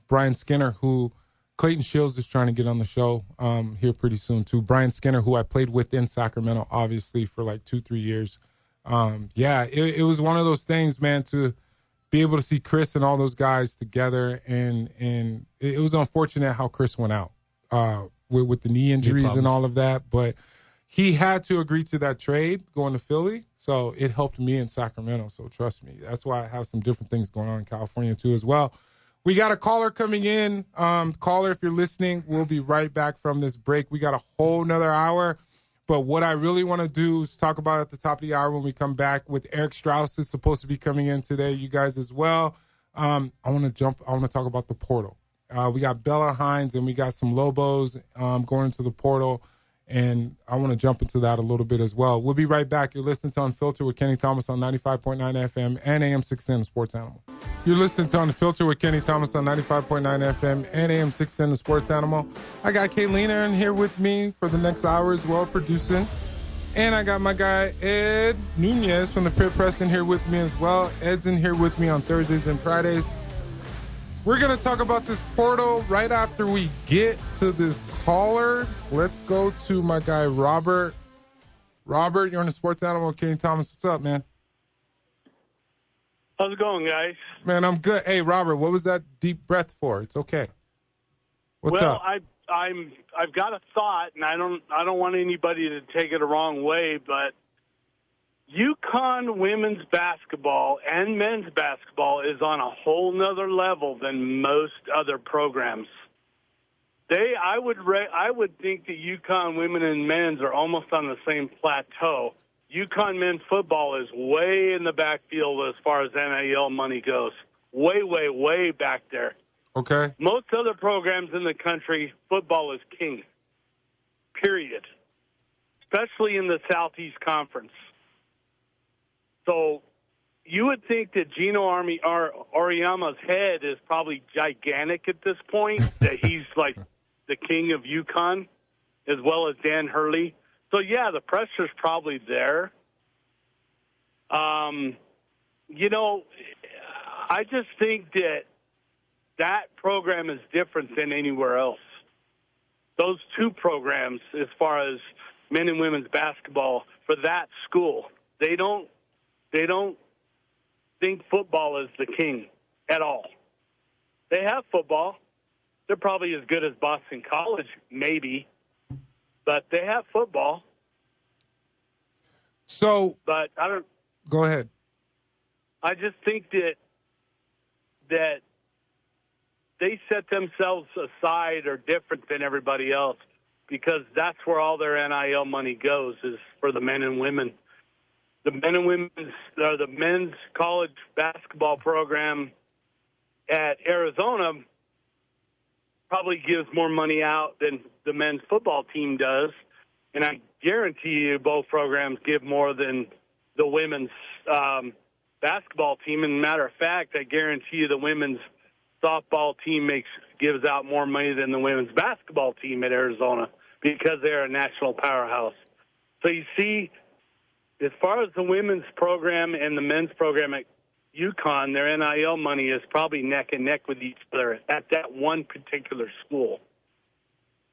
Brian Skinner, who Clayton Shields is trying to get on the show here pretty soon, too. Brian Skinner, who I played with in Sacramento, obviously, for like 2-3 years. It was one of those things, man, to be able to see Chris and all those guys together, and it was unfortunate how Chris went out with the knee injuries and all of that, but he had to agree to that trade going to Philly, so it helped me in Sacramento, so trust me. That's why I have some different things going on in California too as well. We got a caller coming in. Caller, if you're listening, we'll be right back from this break. We got a whole nother hour. But what I really want to do is talk about at the top of the hour when we come back with Eric Strauss is supposed to be coming in today, you guys as well. I want to talk about the portal. We got Bella Hines and we got some Lobos going into the portal, and I want to jump into that a little bit as well. We'll be right back. You're listening to Unfiltered with Kenny Thomas on 95.9 FM and AM 610 The Sports Animal. You're listening to Unfiltered with Kenny Thomas on 95.9 FM and AM 610 The Sports Animal. I got Kaylina in here with me for the next hour as well, producing. And I got my guy, Ed Nunez from the Pit Press in here with me as well. Ed's in here with me on Thursdays and Fridays. We're going to talk about this portal right after we get to this caller. Let's go to my guy, Robert. Robert, you're on the Sports Animal with Kenny Thomas. What's up, man? How's it going, guys? Man, I'm good. Hey, Robert, what was that deep breath for? It's okay. What's up? I've got a thought, and I don't want anybody to take it the wrong way, but UConn women's basketball and men's basketball is on a whole nother level than most other programs. I would think that UConn women and men's are almost on the same plateau. UConn men's football is way in the backfield as far as NIL money goes. Way, way, way back there. Okay. Most other programs in the country, football is king. Period. Especially in the Southeast Conference. So you would think that Gino Auriemma's head is probably gigantic at this point, that he's like the king of UConn, as well as Dan Hurley. So, yeah, the pressure's probably there. You know, I just think that program is different than anywhere else. Those two programs, as far as men and women's basketball, for that school, they don't think football is the king at all. They have football. They're probably as good as Boston College, maybe, but they have football. So, but I don't. Go ahead. I just think that they set themselves aside or different than everybody else, because that's where all their NIL money goes, is for the men and women. The men and women's, the men's college basketball program at Arizona probably gives more money out than the men's football team does, and I guarantee you both programs give more than the women's basketball team. And matter of fact, I guarantee you the women's softball team gives out more money than the women's basketball team at Arizona, because they're a national powerhouse. So you see, as far as the women's program and the men's program at UConn, their NIL money is probably neck and neck with each other at that one particular school.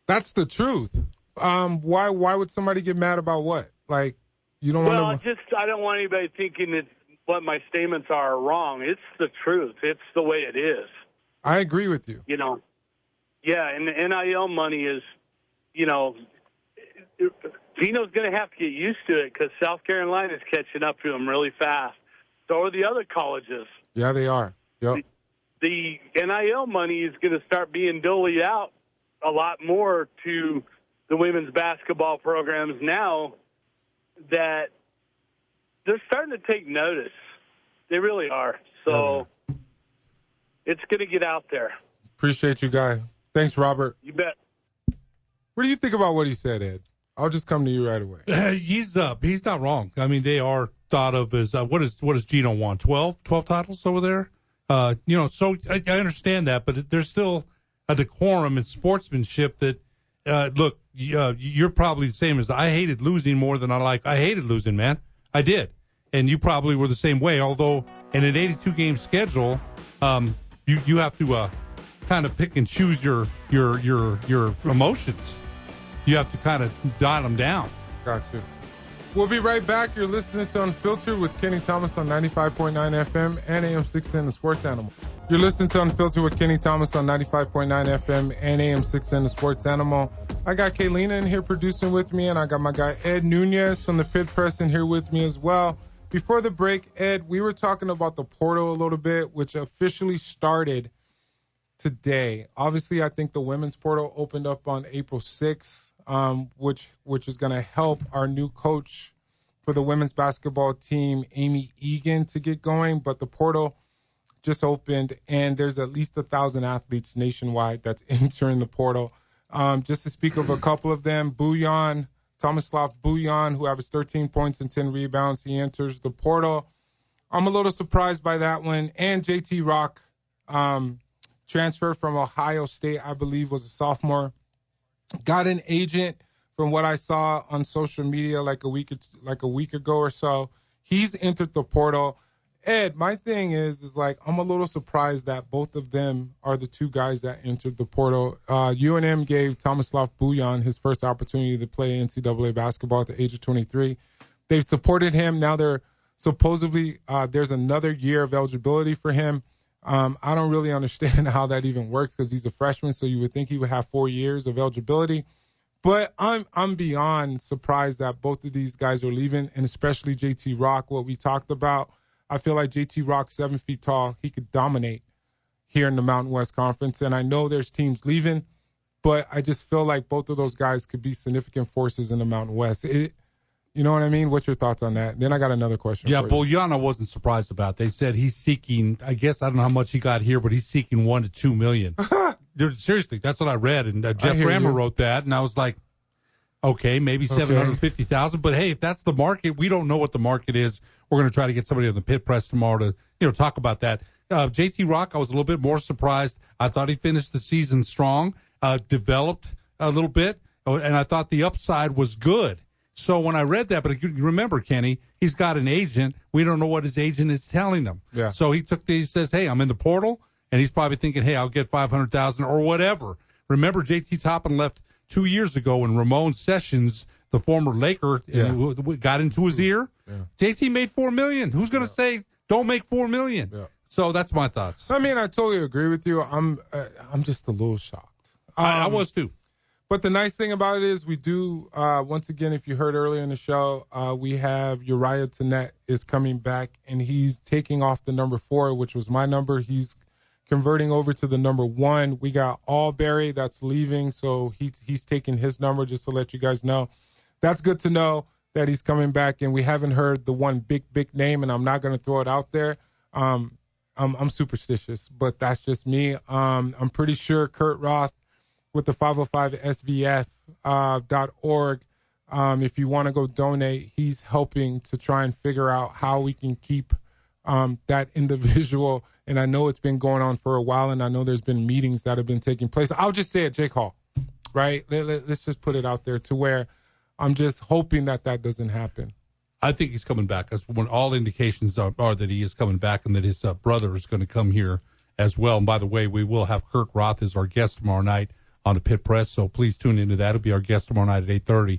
That's the truth. Why would somebody get mad about what? Like, you don't want to... I don't want anybody thinking that what my statements are wrong. It's the truth. It's the way it is. I agree with you. You know, yeah, and the NIL money is, you know, Gino's going to have to get used to it, because South Carolina's catching up to him really fast. So are the other colleges. Yeah, they are. Yep. The NIL money is going to start being doled out a lot more to the women's basketball programs now, that they're starting to take notice. They really are. So it's going to get out there. Appreciate you, guy. Thanks, Robert. You bet. What do you think about what he said, Ed? I'll just come to you right away. He's not wrong. I mean, they are thought of as what does Gino want? 12 titles over there. You know, so I understand that, but there's still a decorum and sportsmanship that. Look, you're probably the same as I hated losing more than I hated losing, man. I did, and you probably were the same way. Although in an 82-game schedule, you have to kind of pick and choose your emotions. You have to kind of dot them down. Gotcha. We'll be right back. You're listening to Unfiltered with Kenny Thomas on 95.9 FM and AM 610 The Sports Animal. You're listening to Unfiltered with Kenny Thomas on 95.9 FM and AM 610 The Sports Animal. I got Kaylina in here producing with me, and I got my guy Ed Nunez from the Pit Press in here with me as well. Before the break, Ed, we were talking about the portal a little bit, which officially started today. Obviously, I think the women's portal opened up on April 6th. Which is going to help our new coach for the women's basketball team, Amy Egan, to get going. But the portal just opened, and there's at least 1,000 athletes nationwide that's entering the portal. Just to speak of a couple of them, Tomislav Bujan, who averages 13 points and 10 rebounds, he enters the portal. I'm a little surprised by that one. And JT Rock, transferred from Ohio State, I believe was a sophomore. Got an agent from what I saw on social media like a week ago or so. He's entered the portal. Ed, my thing is like I'm a little surprised that both of them are the two guys that entered the portal. UNM gave Tomislav Bujan his first opportunity to play NCAA basketball at the age of 23. They've supported him. Now they're supposedly there's another year of eligibility for him. I don't really understand how that even works, because he's a freshman, so you would think he would have 4 years of eligibility. But I'm beyond surprised that both of these guys are leaving, and especially JT Rock, what we talked about. I feel like JT Rock, 7 feet tall, he could dominate here in the Mountain West Conference. And I know there's teams leaving, but I just feel like both of those guys could be significant forces in the Mountain West. You know what I mean? What's your thoughts on that? Then I got another question. Yeah, Boljana wasn't surprised about. They said he's seeking, I guess, I don't know how much he got here, but he's seeking $1 to $2 million. Seriously, that's what I read. And Jeff Grammer wrote that. And I was like, Okay, maybe 750,000. But hey, if that's the market, we don't know what the market is. We're going to try to get somebody on the pit press tomorrow to talk about that. JT Rock, I was a little bit more surprised. I thought he finished the season strong, developed a little bit, and I thought the upside was good. So when I read that, but you remember, Kenny, he's got an agent. We don't know what his agent is telling him. Yeah. So he says, hey, I'm in the portal, and he's probably thinking, hey, I'll get 500,000 or whatever. Remember, JT Toppin left 2 years ago when Ramon Sessions, the former Laker, got into his ear. Yeah. JT made $4 million. Who's going to say don't make $4 million? Yeah. So that's my thoughts. I mean, I totally agree with you. I'm just a little shocked. I was too. But the nice thing about it is we do, once again, if you heard earlier in the show, we have Uriah Tenet is coming back, and he's taking off the number 4, which was my number. He's converting over to the number 1. We got Alberry that's leaving, so he's taking his number, just to let you guys know. That's good to know that he's coming back, and we haven't heard the one big name, and I'm not going to throw it out there. I'm superstitious, but that's just me. I'm pretty sure Kurt Roth with the 505svf.org, if you want to go donate, he's helping to try and figure out how we can keep that individual. And I know it's been going on for a while, and I know there's been meetings that have been taking place. I'll just say it, Jake Hall, right? Let's just put it out there to where I'm just hoping that doesn't happen. I think he's coming back. That's when all indications are that he is coming back, and that his brother is going to come here as well. And by the way, we will have Kurt Roth as our guest tomorrow night on the Pit Press, so please tune into that. He'll be our guest tomorrow night at 8:30.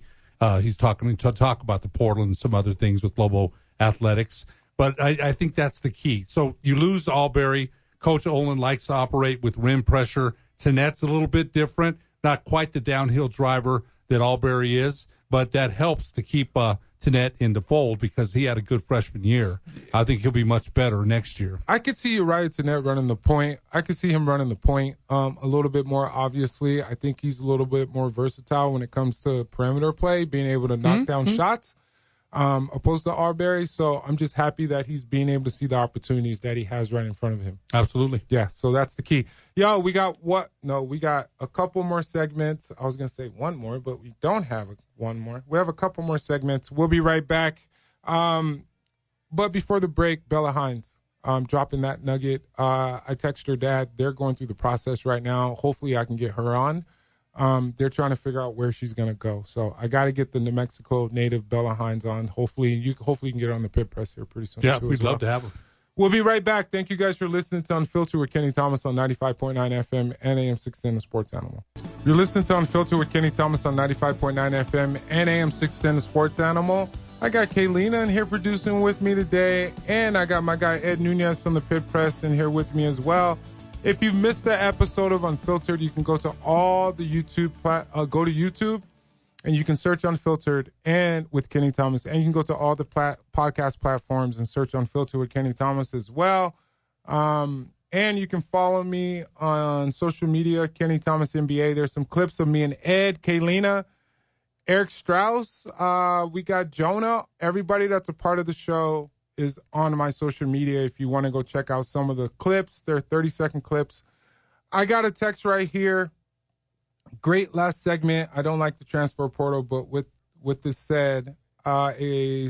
He's talking to talk about the portal and some other things with Lobo Athletics. But I think that's the key. So you lose Alberry. Coach Olin likes to operate with rim pressure. Tenet's a little bit different, not quite the downhill driver that Alberry is, but that helps to keep Tenet in the fold because he had a good freshman year. I think he'll be much better next year. I could see Uriah Tenet running the point. I could see him running the point a little bit more, obviously. I think he's a little bit more versatile when it comes to perimeter play, being able to knock down shots, opposed to Arbery. So I'm just happy that he's being able to see the opportunities that he has right in front of him. Absolutely. Yeah, so that's the key. Yo, we got a couple more segments. I was going to say one more, but we don't have one more. We have a couple more segments. We'll be right back. But before the break, Bella Hines, dropping that nugget. I texted her dad. They're going through the process right now. Hopefully I can get her on. They're trying to figure out where she's going to go. So I got to get the New Mexico native Bella Hines on. Hopefully you can get her on the Pit Press here pretty soon. Yeah, we'd love to have her. We'll be right back. Thank you guys for listening to Unfiltered with Kenny Thomas on 95.9 FM and AM 610, the Sports Animal. You're listening to Unfiltered with Kenny Thomas on 95.9 FM and AM 610, the Sports Animal. I got Kaylina in here producing with me today, and I got my guy Ed Nunez from the Pit Press in here with me as well. If you missed the episode of Unfiltered, you can go to all the YouTube, go to YouTube, and you can search Unfiltered and with Kenny Thomas, and you can go to all the podcast platforms and search Unfiltered with Kenny Thomas as well. And you can follow me on social media, Kenny Thomas NBA. There's some clips of me and Ed, Kaylina, Eric Strauss. We got Jonah. Everybody that's a part of the show is on my social media if you want to go check out some of the clips. They're 30-second clips. I got a text right here. Great last segment. I don't like the transfer portal, but with this said, a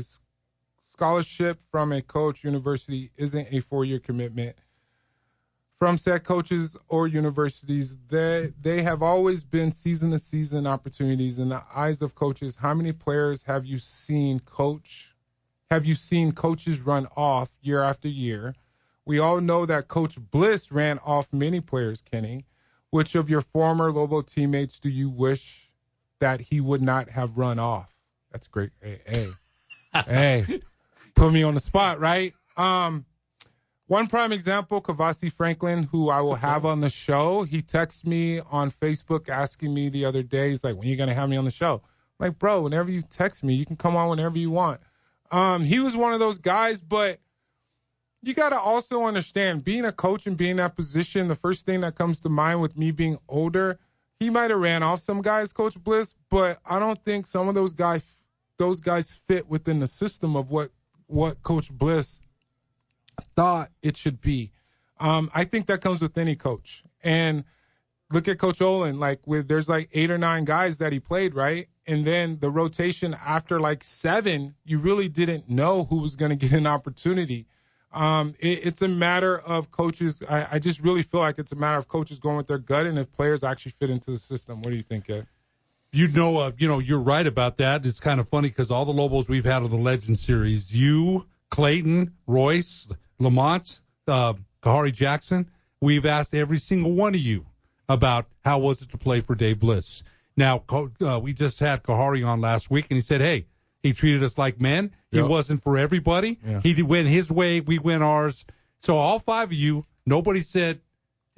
scholarship from a coach university isn't a 4-year commitment. From said coaches or universities, they have always been season-to-season opportunities in the eyes of coaches. How many players have you seen coaches run off year after year? We all know that Coach Bliss ran off many players, Kenny. Which of your former Lobo teammates do you wish that he would not have run off? That's great. Hey, put me on the spot, right? One prime example, Kavasi Franklin, who I will have on the show. He texted me on Facebook asking me the other day, he's like, when are you going to have me on the show? I'm like, bro, whenever you text me, you can come on whenever you want. He was one of those guys, but you got to also understand, being a coach and being in that position, the first thing that comes to mind with me being older, he might have ran off some guys, Coach Bliss, but I don't think some of those guys fit within the system of what Coach Bliss thought it should be. I think that comes with any coach. And look at Coach Olin, there's 8 or 9 guys that he played, right? And then the rotation after like 7, you really didn't know who was going to get an opportunity. It's a matter of coaches. I just really feel like it's a matter of coaches going with their gut and if players actually fit into the system. What do you think, Ed? You're right about that. It's kind of funny because all the Lobos we've had on the Legend Series, you, Clayton, Royce, Lamont, Kahari Jackson, we've asked every single one of you about how was it to play for Dave Bliss. Now, we just had Kahari on last week, and he said, hey, he treated us like men. He wasn't for everybody. Yeah. He went his way, we went ours. So all 5 of you, nobody said,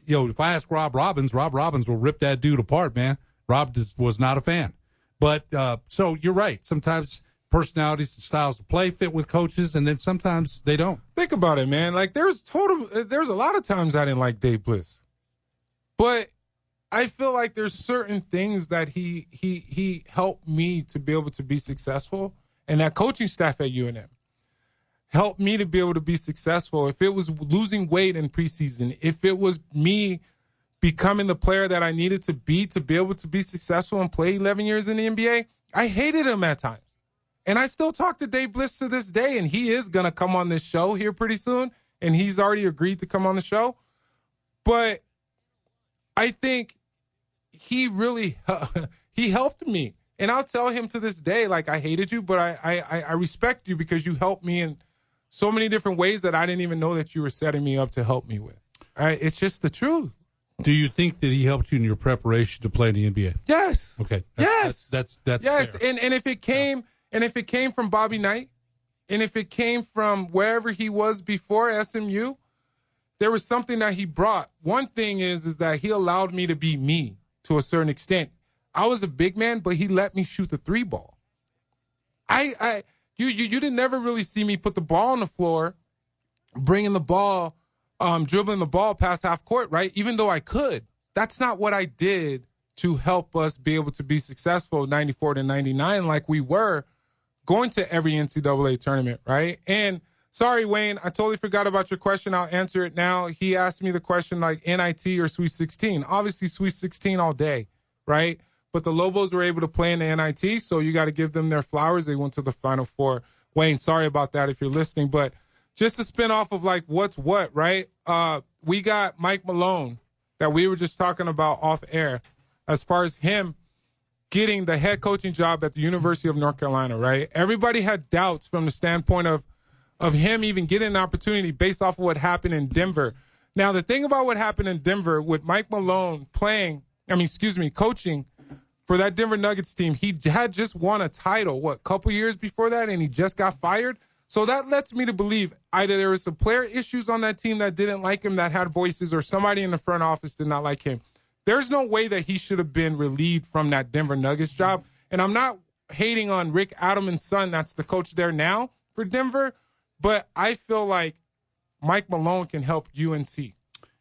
if I ask Rob Robbins will rip that dude apart, man. Rob was not a fan. But so you're right. Sometimes personalities and styles of play fit with coaches, and then sometimes they don't. Think about it, man. Like there's a lot of times I didn't like Dave Bliss. But I feel like there's certain things that he helped me to be able to be successful, and that coaching staff at UNM helped me to be able to be successful. If it was losing weight in preseason, if it was me becoming the player that I needed to be able to be successful and play 11 years in the NBA, I hated him at times. And I still talk to Dave Bliss to this day, and he is going to come on this show here pretty soon, and he's already agreed to come on the show. But I think he really he helped me. And I'll tell him to this day, like, I hated you, but I respect you because you helped me in so many different ways that I didn't even know that you were setting me up to help me with. It's just the truth. Do you think that he helped you in your preparation to play in the NBA? Yes. Okay. That's yes. Fair. And if it came from Bobby Knight, and if it came from wherever he was before SMU, there was something that he brought. One thing is that he allowed me to be me to a certain extent. I was a big man, but he let me shoot the 3 ball. You didn't never really see me put the ball on the floor, bringing the ball, dribbling the ball past half court, right? Even though I could. That's not what I did to help us be able to be successful 94 to 99 like we were going to every NCAA tournament, right? And sorry, Wayne, I totally forgot about your question. I'll answer it now. He asked me the question like NIT or Sweet 16. Obviously, Sweet 16 all day, right? But the Lobos were able to play in the NIT, so you got to give them their flowers. They went to the Final Four. Wayne, sorry about that if you're listening, but just to spin off of like what's what, right? We got Mike Malone that we were just talking about off air as far as him getting the head coaching job at the University of North Carolina, right? Everybody had doubts from the standpoint of him even getting an opportunity based off of what happened in Denver. Now, the thing about what happened in Denver with Mike Malone coaching for that Denver Nuggets team, he had just won a title, a couple years before that, and he just got fired. So that lets me to believe either there was some player issues on that team that didn't like him, that had voices, or somebody in the front office did not like him. There's no way that he should have been relieved from that Denver Nuggets job. And I'm not hating on Rick Adelman's son, that's the coach there now for Denver, but I feel like Mike Malone can help UNC.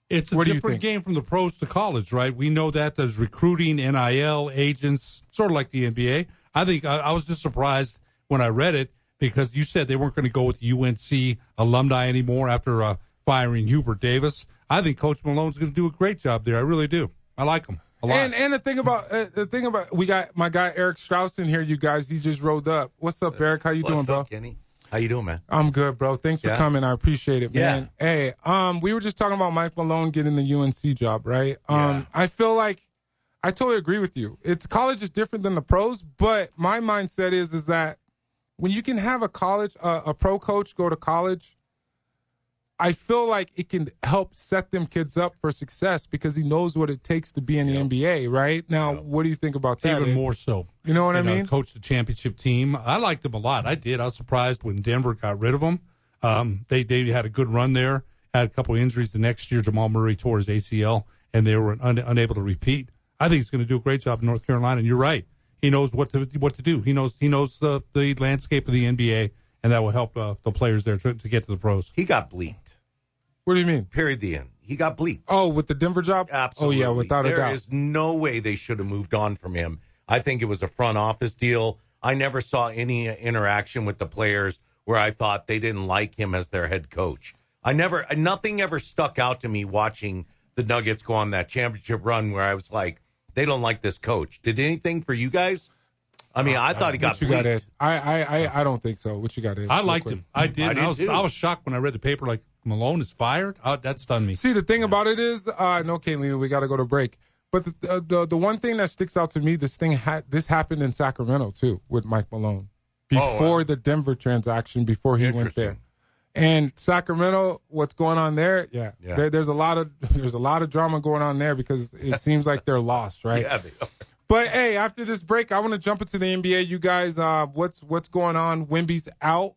It's a different game from the pros to college, right? We know that there's recruiting, NIL, agents, sort of like the NBA. I think I was just surprised when I read it because you said they weren't going to go with UNC alumni anymore after firing Hubert Davis. I think Coach Malone's going to do a great job there. I really do. I like him a lot. And the thing about we got my guy Eric Strauss in here. You guys, he just rolled up. What's up, Eric? How you doing, bro? What's up, Kenny? How you doing, man? I'm good, bro. Thanks for coming. I appreciate it, man. Hey, we were just talking about Mike Malone getting the UNC job, right? I feel like I totally agree with you. College is different than the pros, but my mindset is that when you can have a pro coach go to college, I feel like it can help set them kids up for success because he knows what it takes to be in the NBA, right? Now, what do you think about that? Even more so. You know what I mean? Coach the championship team. I liked him a lot. I did. I was surprised when Denver got rid of him. They had a good run there. Had a couple of injuries. The next year, Jamal Murray tore his ACL, and they were unable to repeat. I think he's going to do a great job in North Carolina, and you're right. He knows what to do. He knows the landscape of the NBA, and that will help the players there to get to the pros. He got bleeped. What do you mean? Period. The end. He got bleeped. Oh, with the Denver job? Absolutely. Oh, yeah, without a doubt. There is no way they should have moved on from him. I think it was a front office deal. I never saw any interaction with the players where I thought they didn't like him as their head coach. Nothing ever stuck out to me watching the Nuggets go on that championship run where I was like, they don't like this coach. Did anything for you guys? I mean, I thought he got bleeped. Ed? I don't think so. What you got, Ed? I liked him. I did. I was shocked when I read the paper, like, Malone is fired? That stunned me. See, the thing about it is, no, Kayleen, we got to go to break. But the one thing that sticks out to me, this happened in Sacramento, too, with Mike Malone. Before the Denver transaction, before he went there. And Sacramento, what's going on there? Yeah. There's a lot of drama going on there because it seems like they're lost, right? Yeah. But hey, after this break, I want to jump into the NBA. You guys, what's going on? Wemby's out.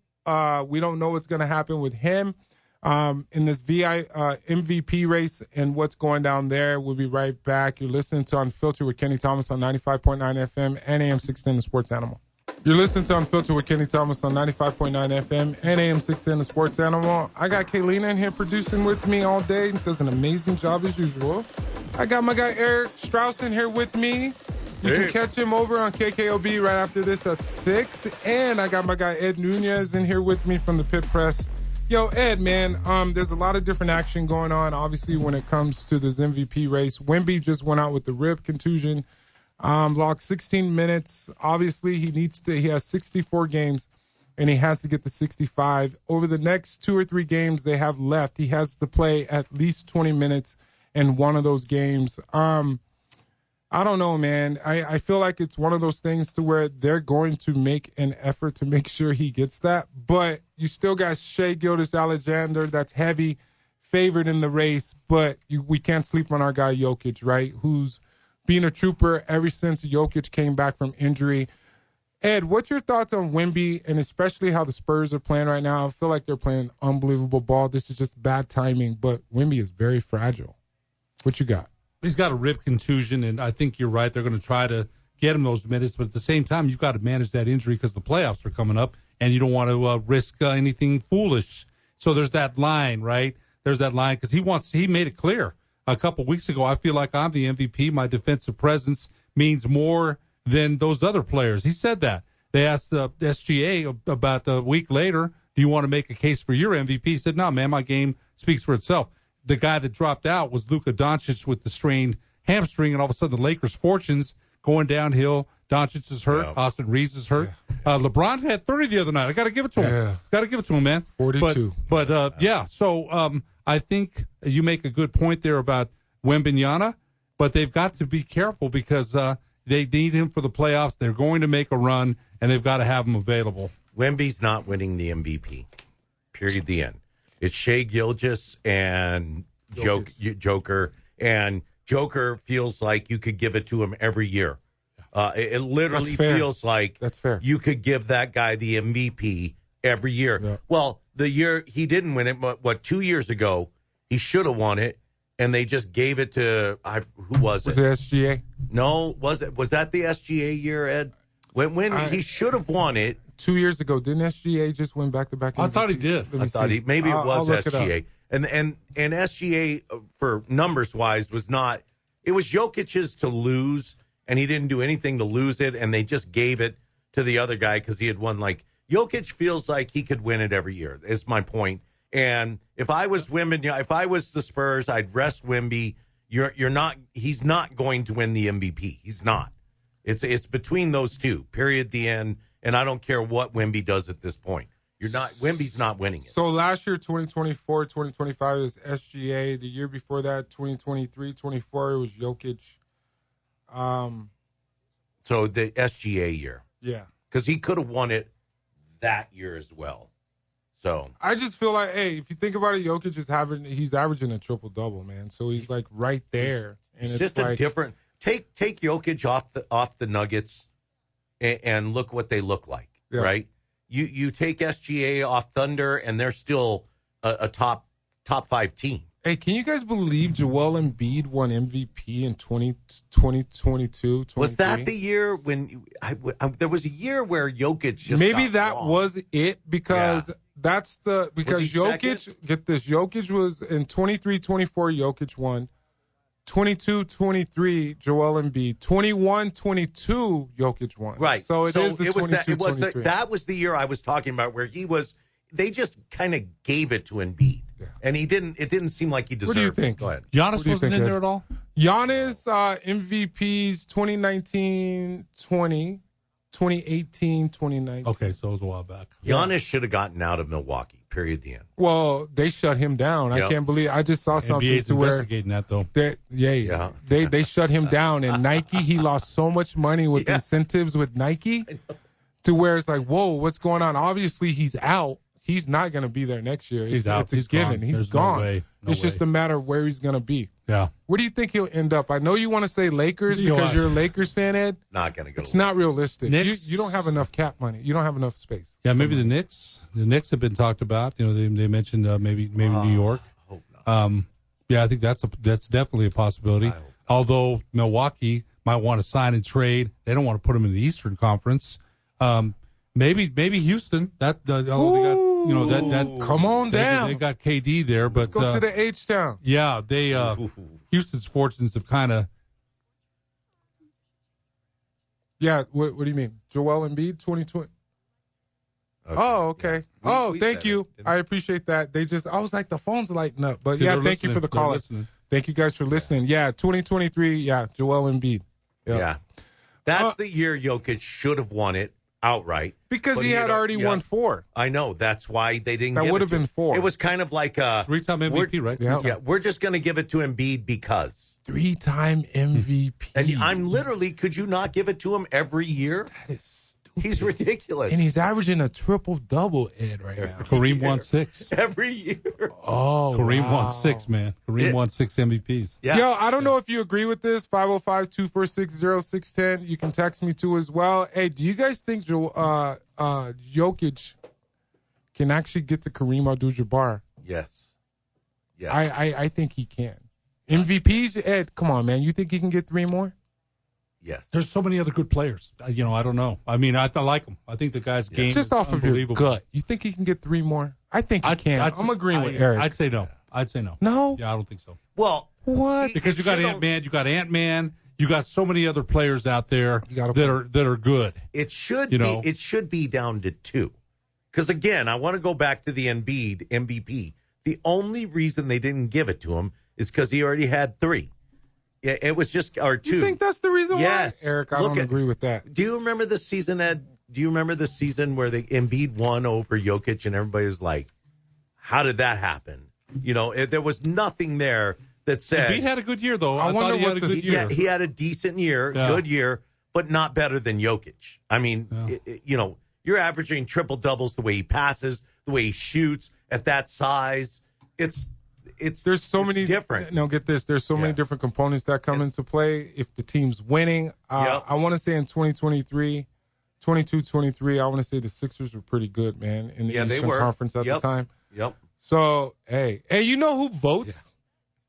We don't know what's going to happen with him in this MVP race and what's going down there. We'll be right back. You're listening to Unfiltered with Kenny Thomas on 95.9 FM and AM 610 The Sports Animal. You're listening to Unfiltered with Kenny Thomas on 95.9 FM and AM 610 The Sports Animal. I got Kaylina in here producing with me all day. Does an amazing job as usual. I got my guy Eric Strauss in here with me. You can catch him over on KKOB right after this at 6. And I got my guy Ed Nunez in here with me from the Pit Press. Yo, Ed, man, there's a lot of different action going on, obviously, when it comes to this MVP race. Wemby just went out with the rib contusion, logged 16 minutes. Obviously, he has 64 games, and he has to get to 65. Over the next 2 or 3 games they have left, he has to play at least 20 minutes in one of those games. I don't know, man. I feel like it's one of those things to where they're going to make an effort to make sure he gets that. But you still got Shai Gilgeous-Alexander that's heavy favored in the race. But we can't sleep on our guy Jokic, right, who's been a trooper ever since Jokic came back from injury. Ed, what's your thoughts on Wemby and especially how the Spurs are playing right now? I feel like they're playing unbelievable ball. This is just bad timing, but Wemby is very fragile. What you got? He's got a rib contusion, and I think you're right. They're going to try to get him those minutes, but at the same time, you've got to manage that injury because the playoffs are coming up, and you don't want to risk anything foolish. So there's that line, right? There's that line because he made it clear a couple weeks ago. I feel like I'm the MVP. My defensive presence means more than those other players. He said that. They asked the SGA about a week later, do you want to make a case for your MVP? He said, no, man, my game speaks for itself. The guy that dropped out was Luka Doncic with the strained hamstring, and all of a sudden the Lakers' fortunes going downhill. Doncic is hurt. Yeah. Austin Reeves is hurt. Yeah. LeBron had 30 the other night. I got to give it to him. Yeah. Got to give it to him, man. 42. But yeah, so I think you make a good point there about Wembanyama, but they've got to be careful because they need him for the playoffs. They're going to make a run, and they've got to have him available. Wemby's not winning the MVP. Period. The end. It's Shai Gilgeous and Joker, and Joker feels like you could give it to him every year. It literally feels like that's fair. You could give that guy the MVP every year. Yeah. Well, the year he didn't win it, but 2 years ago, he should have won it, and they just gave it to who was it? Was it SGA? No, was that the SGA year, Ed? When he should have won it. 2 years ago, didn't SGA just win back-to-back? I thought he did. I thought maybe it was SGA. And SGA, for numbers-wise, was not – it was Jokic's to lose, and he didn't do anything to lose it, and they just gave it to the other guy because he had won. Like, Jokic feels like he could win it every year, is my point. And if I was the Spurs, I'd rest Wemby. He's not going to win the MVP. He's not. It's between those two, period, the end. And I don't care what Wemby does at this point. Wemby's not winning it. So last year, 2024, 2025 was SGA. The year before that, 2023, 24, it was Jokic. So the SGA year. Yeah. Because he could have won it that year as well. So I just feel like, hey, if you think about it, Jokic he's averaging a triple-double, man. So he's like right there. And it's just like, a different – take Jokic off the Nuggets and look what they look like, right? You take SGA off Thunder, and they're still a top 5 team. Hey, can you guys believe Joel Embiid won MVP in 2022? Was that the year when there was a year where Jokic just maybe that wrong. Was it because that's because Jokic second? Get this, Jokic was in 23-24. Jokic won. 22-23, Joel Embiid. 21-22, Jokic won. Right. So it is the 22-23. That was the year I was talking about where they just kind of gave it to Embiid. Yeah. And it didn't seem like he deserved it. What do you think? Go ahead. Giannis wasn't in there at all? Giannis, MVPs 2019-20. 2018, 2019. Okay, so it was a while back. Giannis should have gotten out of Milwaukee. Period. The end. Well, they shut him down. Yep. I can't believe. I just saw something NBA's to where investigating that though. They shut him down, and Nike. He lost so much money with incentives with Nike, to where it's like, whoa, what's going on? Obviously, he's out. He's not going to be there next year. He's out. It's a he's given. gone. He's There's gone. No way. It's just a matter of where he's going to be. Yeah. Where do you think he'll end up? I know you want to say Lakers because you're a Lakers fan, Ed. Not going to go. It's not realistic. You don't have enough cap money. You don't have enough space. Yeah, maybe the Knicks. The Knicks have been talked about. You know, they mentioned maybe New York. I hope not. Yeah, I think that's definitely a possibility. Although Milwaukee might want to sign and trade, they don't want to put him in the Eastern Conference. Maybe Houston. They got, that come on down. They got KD there, but let's go to the H-Town. Yeah, they Houston's fortunes have kind of. Yeah, what do you mean? Joel Embiid, 2020. Okay. Oh, okay. Yeah. Thank you. I appreciate that. I was like, the phone's lighting up. But thank you for the call. Thank you guys for listening. Yeah, 2023. Yeah, Joel Embiid. Yep. Yeah, that's the year Jokic should have won it outright because he had already won 4. I know. That's why they didn't. That would have been 4. It was kind of like a 3-time MVP, right? Yeah, we're just going to give it to Embiid because 3-time MVP. And I'm literally, could you not give it to him every year? That is stupid. He's ridiculous. And he's averaging a triple-double, Ed, right now. Kareem won 6 every year. Oh, Kareem won 6, man. Kareem won 6 MVPs. Yeah. Yo, I don't know if you agree with this. 505-246-0610. You can text me too as well. Hey, do you guys think Jokic can actually get to Kareem Abdul-Jabbar? Yes. I think he can. MVPs, Ed, come on, man. You think he can get 3 more? Yes. There's so many other good players. I don't know. I mean, I like him. I think the guy's game just is off of your gut. You think he can get 3 more? I think he can. I'm agreeing with Eric. I'd say no. No? Yeah, I don't think so. Well, what? Because you got Ant-Man. You got so many other players out there that are good. It should be. It should be down to 2. Because again, I want to go back to the Embiid MVP. The only reason they didn't give it to him is because he already had 3. Yeah, it was just 2. You think that's the reason why? Eric, I don't agree with that. Do you remember the season, Ed? Do you remember the season where the Embiid won over Jokic and everybody was like, how did that happen? There was nothing there that said. Embiid had a good year, though. I wonder he had a good year. He had a decent year, good year, but not better than Jokic. I mean, you're averaging triple doubles the way he passes, the way he shoots at that size. There's so many different. No, get this. There's so many different components that come into play. If the team's winning, I want to say in 2023, 22-23, I want to say the Sixers were pretty good, man, in the Eastern Conference at the time. Yep. So, hey, you know who votes? Yeah.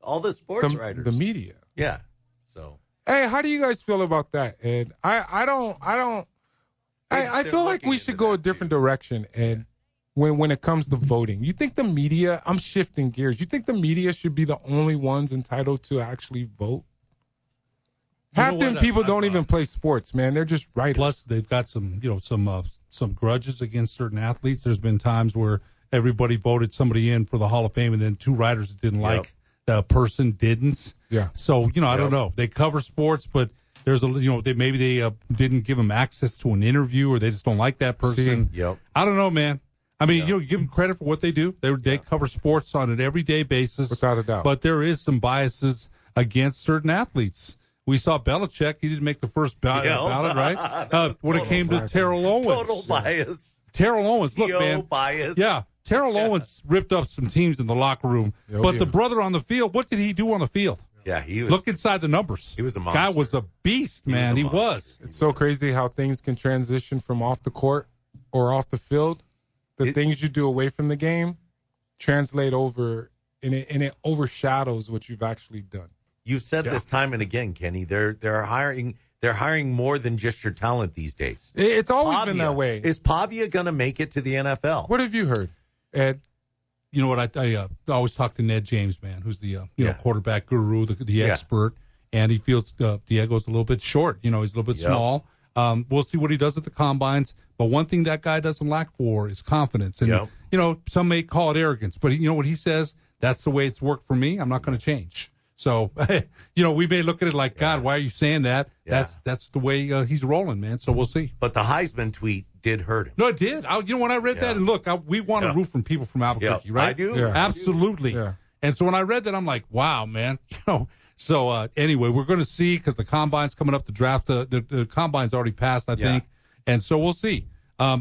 All the sports writers. The media. Yeah. So. Hey, how do you guys feel about that, Ed? I feel like we should go a different direction, Ed. When it comes to voting, you think the media, I'm shifting gears, you think the media should be the only ones entitled to actually vote? Half them people don't even play sports, man. They're just writers. Plus, they've got some grudges against certain athletes. There's been times where everybody voted somebody in for the Hall of Fame, and then 2 writers that didn't like the person didn't. Yeah. So, I don't know. They cover sports, but there's they didn't give them access to an interview, or they just don't like that person. I don't know, man. I mean, give them credit for what they do. They cover sports on an everyday basis. Without a doubt. But there is some biases against certain athletes. We saw Belichick. He didn't make the first ballot, right? When it came to Terrell Owens. Total bias. Terrell Owens. Look, man. Bias. Yeah. Terrell Owens ripped up some teams in the locker room. But the brother on the field, what did he do on the field? Yeah, he was. Look inside the numbers. He was a monster. Guy was a beast, man. He was. It's so crazy how things can transition from off the court or off the field. The things you do away from the game translate over, and it overshadows what you've actually done. You've said this time and again, Kenny. They're hiring more than just your talent these days. It's always been that way. Is Pavia going to make it to the NFL? What have you heard, Ed? You know what? I always talk to Ned James, man, who's the quarterback guru, the expert, and he feels Diego's a little bit short. He's a little bit small. We'll see what he does at the combines. But one thing that guy doesn't lack for is confidence. And, some may call it arrogance. But you know what he says? That's the way it's worked for me. I'm not going to change. So, we may look at it like, God, why are you saying that? Yeah. That's the way he's rolling, man. So we'll see. But the Heisman tweet did hurt him. No, it did. When I read that, and look, we want to root from people from Albuquerque, right? I do. Yeah. Absolutely. Yeah. And so when I read that, I'm like, wow, man. So anyway, we're going to see, because the combine's coming up. The draft, the combine's already passed, I think. And so we'll see.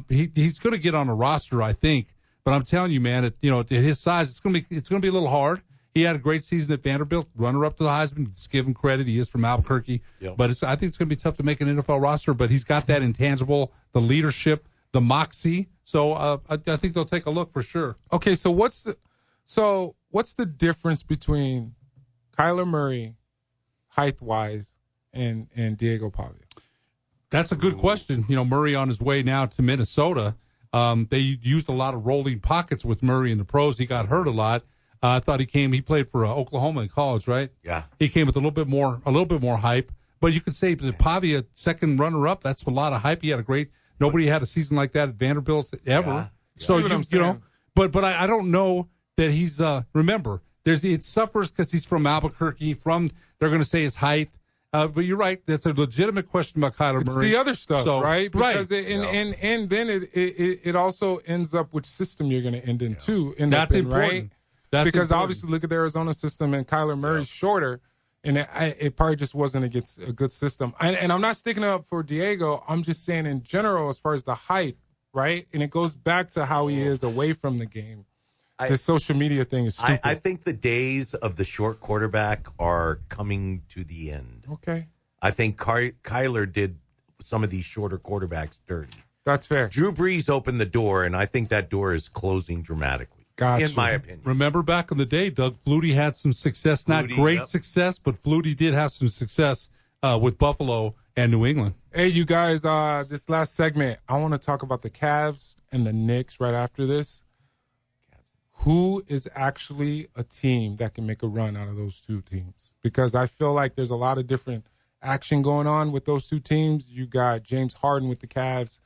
He's going to get on a roster, I think. But I'm telling you, man, at his size, it's going to be a little hard. He had a great season at Vanderbilt, runner-up to the Heisman. Let's give him credit. He is from Albuquerque. Yep. But I think it's going to be tough to make an NFL roster. But he's got that intangible, the leadership, the moxie. So I think they'll take a look for sure. Okay, so what's the difference between Kyler Murray, height-wise, and Diego Pavia? That's a good question. Murray on his way now to Minnesota. They used a lot of rolling pockets with Murray in the pros. He got hurt a lot. I thought he played for Oklahoma in college, right? Yeah. He came with a little bit more hype. But you could say the Pavia second runner-up, that's a lot of hype. He had nobody had a season like that at Vanderbilt ever. Yeah. So, but I don't know that he's, remember, it suffers because he's from Albuquerque, they're going to say his height. But you're right. That's a legitimate question about Kyler Murray. It's the other stuff, right? Because right. And then it also ends up which system you're going to end in, too. That's important. Right? Because obviously, look at the Arizona system, and Kyler Murray's shorter, and it probably just wasn't a good system. And I'm not sticking up for Diego. I'm just saying in general, as far as the height, right? And it goes back to how he is away from the game. The social media thing is stupid. I think the days of the short quarterback are coming to the end. Okay. I think Kyler did some of these shorter quarterbacks dirty. That's fair. Drew Brees opened the door, and I think that door is closing dramatically. Gotcha. In my opinion. Remember back in the day, Doug Flutie had some success, not great success, but Flutie did have some success with Buffalo and New England. Hey, you guys, this last segment, I want to talk about the Cavs and the Knicks right after this. Who is actually a team that can make a run out of those two teams? Because I feel like there's a lot of different action going on with those two teams. You got James Harden with the Cavs,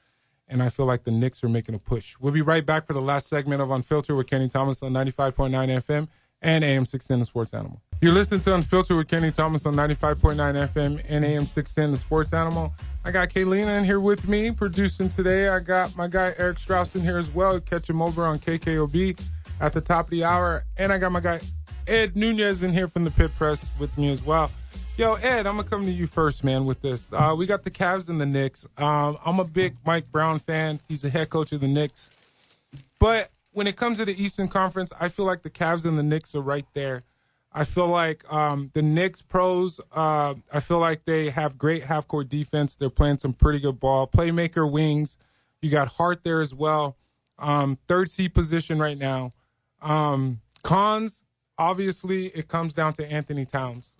and I feel like the Knicks are making a push. We'll be right back for the last segment of Unfiltered with Kenny Thomas on 95.9 FM and AM 610 The Sports Animal. You're listening to Unfiltered with Kenny Thomas on 95.9 FM and AM 610 The Sports Animal. I got Kaylina in here with me producing today. I got my guy Eric Strauss in here as well. Catch him over on KKOB at the top of the hour. And I got my guy Ed Nunez in here from the Pit Press with me as well. Yo, Ed, I'm going to come to you first, man, with this. We got the Cavs and the Knicks. I'm a big Mike Brown fan. He's the head coach of the Knicks. But when it comes to the Eastern Conference, I feel like the Cavs and the Knicks are right there. I feel like the Knicks pros, I feel like they have great half-court defense. They're playing some pretty good ball. Playmaker wings. You got Hart there as well. Third seed position right now. Cons, obviously, it comes down to Anthony Towns.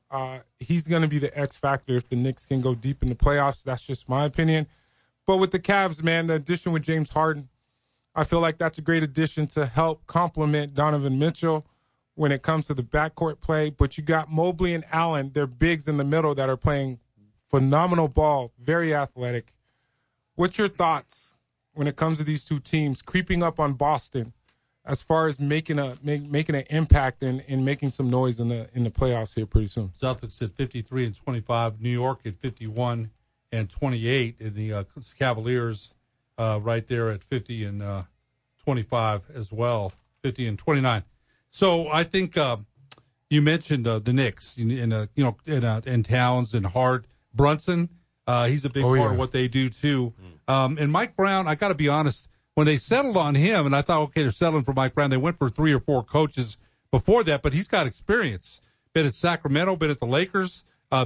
He's going to be the X factor if the Knicks can go deep in the playoffs. That's just my opinion. But with the Cavs, man, the addition with James Harden, I feel like that's a great addition to help complement Donovan Mitchell when it comes to the backcourt play. But you got Mobley and Allen, they're bigs in the middle that are playing phenomenal ball, very athletic. What's your thoughts when it comes to these two teams creeping up on Boston as far as making an impact and making some noise in the playoffs here pretty soon? Celtics at 53-25, New York at 51-28, and the Cavaliers right there at 50-25 as well, 50-29. So I think you mentioned the Knicks and Towns and Hart, Brunson. He's a big part of what they do too. And Mike Brown, I got to be honest. When they settled on him, and I thought, okay, they're settling for Mike Brown. They went for 3 or 4 coaches before that, but he's got experience. Been at Sacramento, been at the Lakers,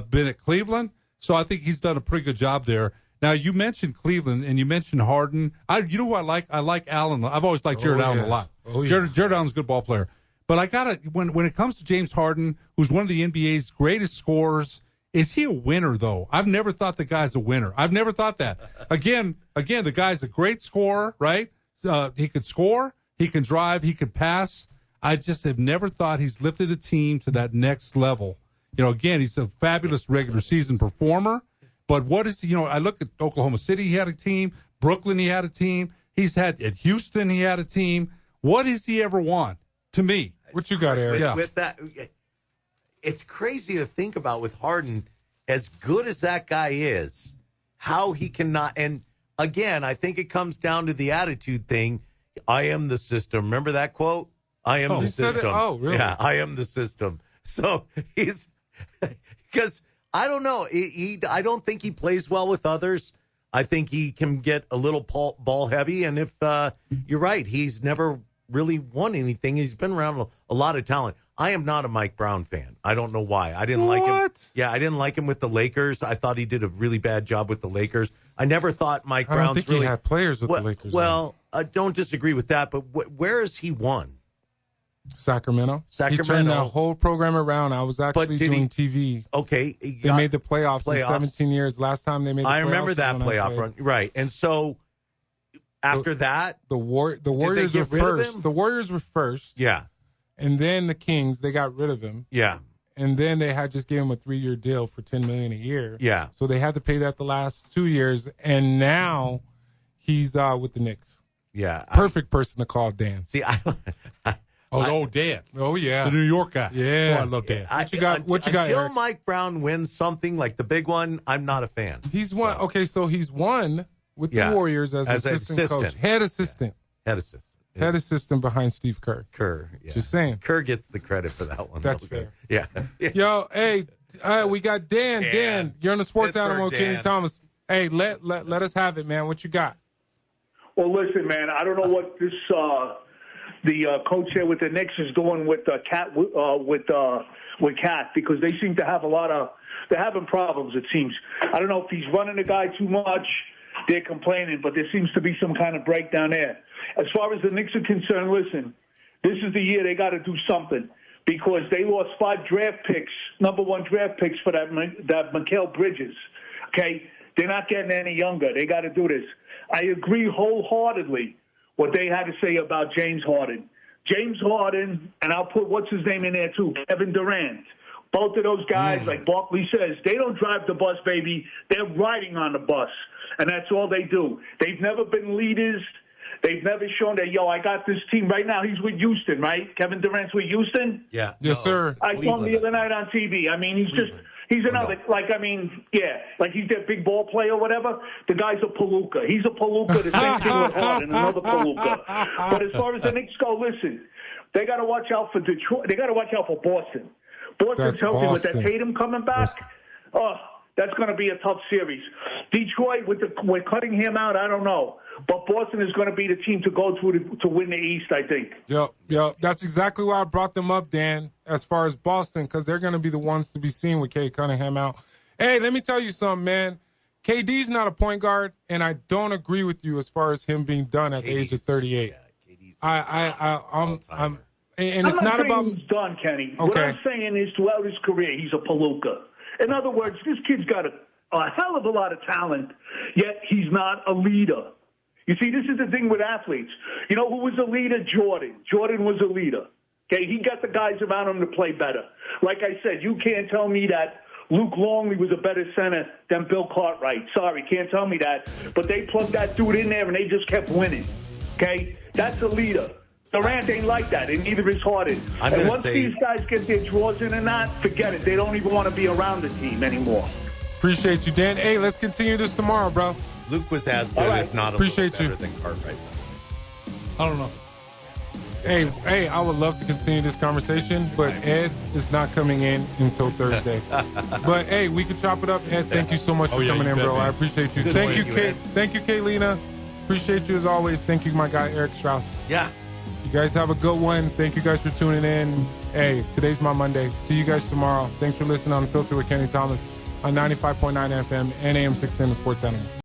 been at Cleveland. So I think he's done a pretty good job there. Now, you mentioned Cleveland, and you mentioned Harden. You know who I like? I like Allen. I've always liked Jared Allen a lot. Jared Allen's a good ball player. But I got to, when it comes to James Harden, who's one of the NBA's greatest scorers, is he a winner, though? I've never thought the guy's a winner. I've never thought that. Again, the guy's a great scorer, right? He could score, he can drive, he could pass. I just have never thought he's lifted a team to that next level. Again, he's a fabulous regular season performer. But what is he? I look at Oklahoma City, he had a team. Brooklyn, he had a team. At Houston, he had a team. What has he ever won? To me. What you got, Eric? With that, it's crazy to think about with Harden, as good as that guy is, how he cannot. And again, I think it comes down to the attitude thing. I am the system. Remember that quote? I am the system. Oh, really? Yeah, I am the system. So he's because I don't know. I don't think he plays well with others. I think he can get a little ball heavy. And if you're right, he's never really won anything. He's been around a lot of talent. I am not a Mike Brown fan. I don't know why. I didn't like him. Yeah, I didn't like him with the Lakers. I thought he did a really bad job with the Lakers. I never thought Mike Brown's I don't think he had players with the Lakers. Well, I don't disagree with that, but where has he won? Sacramento. He turned that whole program around. I was actually doing TV. Okay. They made the playoffs in 17 years. Last time they made the playoffs. I remember that playoff run. Right. And so after that, the Warriors were first. The Warriors were first. Yeah. And then the Kings, they got rid of him. Yeah. And then they had just gave him a 3-year deal for $10 million a year. Yeah. So they had to pay that the last 2 years, and now he's with the Knicks. Yeah. Perfect person to call Dan. See, Dan. Oh yeah. The New York guy. Yeah. Oh, I love Dan. What you got, Until Eric? Mike Brown wins something like the big one, I'm not a fan. He's won. Okay, so he's won with the Warriors as assistant coach. Head assistant. Head assistant. Head assistant behind Steve Kerr. Yeah. Just saying. Kerr gets the credit for that one. That's fair. Yeah. Yo, hey, we got Dan. Dan, you're on the Sports Animal, Kenny Thomas. Hey, let us have it, man. What you got? Well, listen, man, I don't know what this the coach here with the Knicks is doing with Cat with Cat, because they seem to have they're having problems. It seems. I don't know if he's running the guy too much. They're complaining, but there seems to be some kind of breakdown there. As far as the Knicks are concerned, listen, this is the year they got to do something, because they lost 5 draft picks, number 1 draft picks for that Mikal Bridges. Okay, they're not getting any younger. They got to do this. I agree wholeheartedly what they had to say about James Harden. James Harden, and I'll put what's his name in there too, Kevin Durant. Both of those guys, like Barkley says, they don't drive the bus, baby. They're riding on the bus, and that's all they do. They've never been leaders. They've never shown that, I got this team. Right now, he's with Houston, right? Kevin Durant's with Houston? Yeah. Yes, sir. I saw him the other night on TV. I mean, he's another, like he's their big ball player or whatever. The guy's a palooka. He's a palooka, the same thing with Harden, another palooka. But as far as the Knicks go, listen, they got to watch out for Detroit. They got to watch out for Boston. Boston's healthy with that Tatum coming back. Oh, that's going to be a tough series. Detroit, with Cunningham out, I don't know. But Boston is going to be the team to go to win the East, I think. Yep. That's exactly why I brought them up, Dan, as far as Boston, because they're going to be the ones to be seen with Cade Cunningham out. Hey, let me tell you something, man. KD's not a point guard, and I don't agree with you as far as him being done at the age of 38. I'm not saying he's done, Kenny. Okay. What I'm saying is, throughout his career, he's a palooka. In other words, this kid's got a hell of a lot of talent, yet he's not a leader. You see, this is the thing with athletes. You know who was a leader? Jordan. Jordan was a leader. Okay, he got the guys around him to play better. Like I said, you can't tell me that Luke Longley was a better center than Bill Cartwright. Sorry, can't tell me that. But they plugged that dude in there, and they just kept winning. Okay, that's a leader. Durant ain't like that, and neither is Harden. And once these guys get their draws in and that, forget it. They don't even want to be around the team anymore. Appreciate you, Dan. Hey, let's continue this tomorrow, bro. Luke was as good, if not a little better than Cartwright. I don't know. Hey, I would love to continue this conversation, but Ed is not coming in until Thursday. But, hey, we can chop it up. Ed, thank you so much for coming in, bro. Man. I appreciate you. Thank you, Kate. Thank you, Kaylina. Appreciate you as always. Thank you, my guy, Eric Strauss. Yeah. You guys have a good one. Thank you guys for tuning in. Hey, today's my Monday. See you guys tomorrow. Thanks for listening on Unfiltered with Kenny Thomas on 95.9 FM and AM 610 The Sports Animal.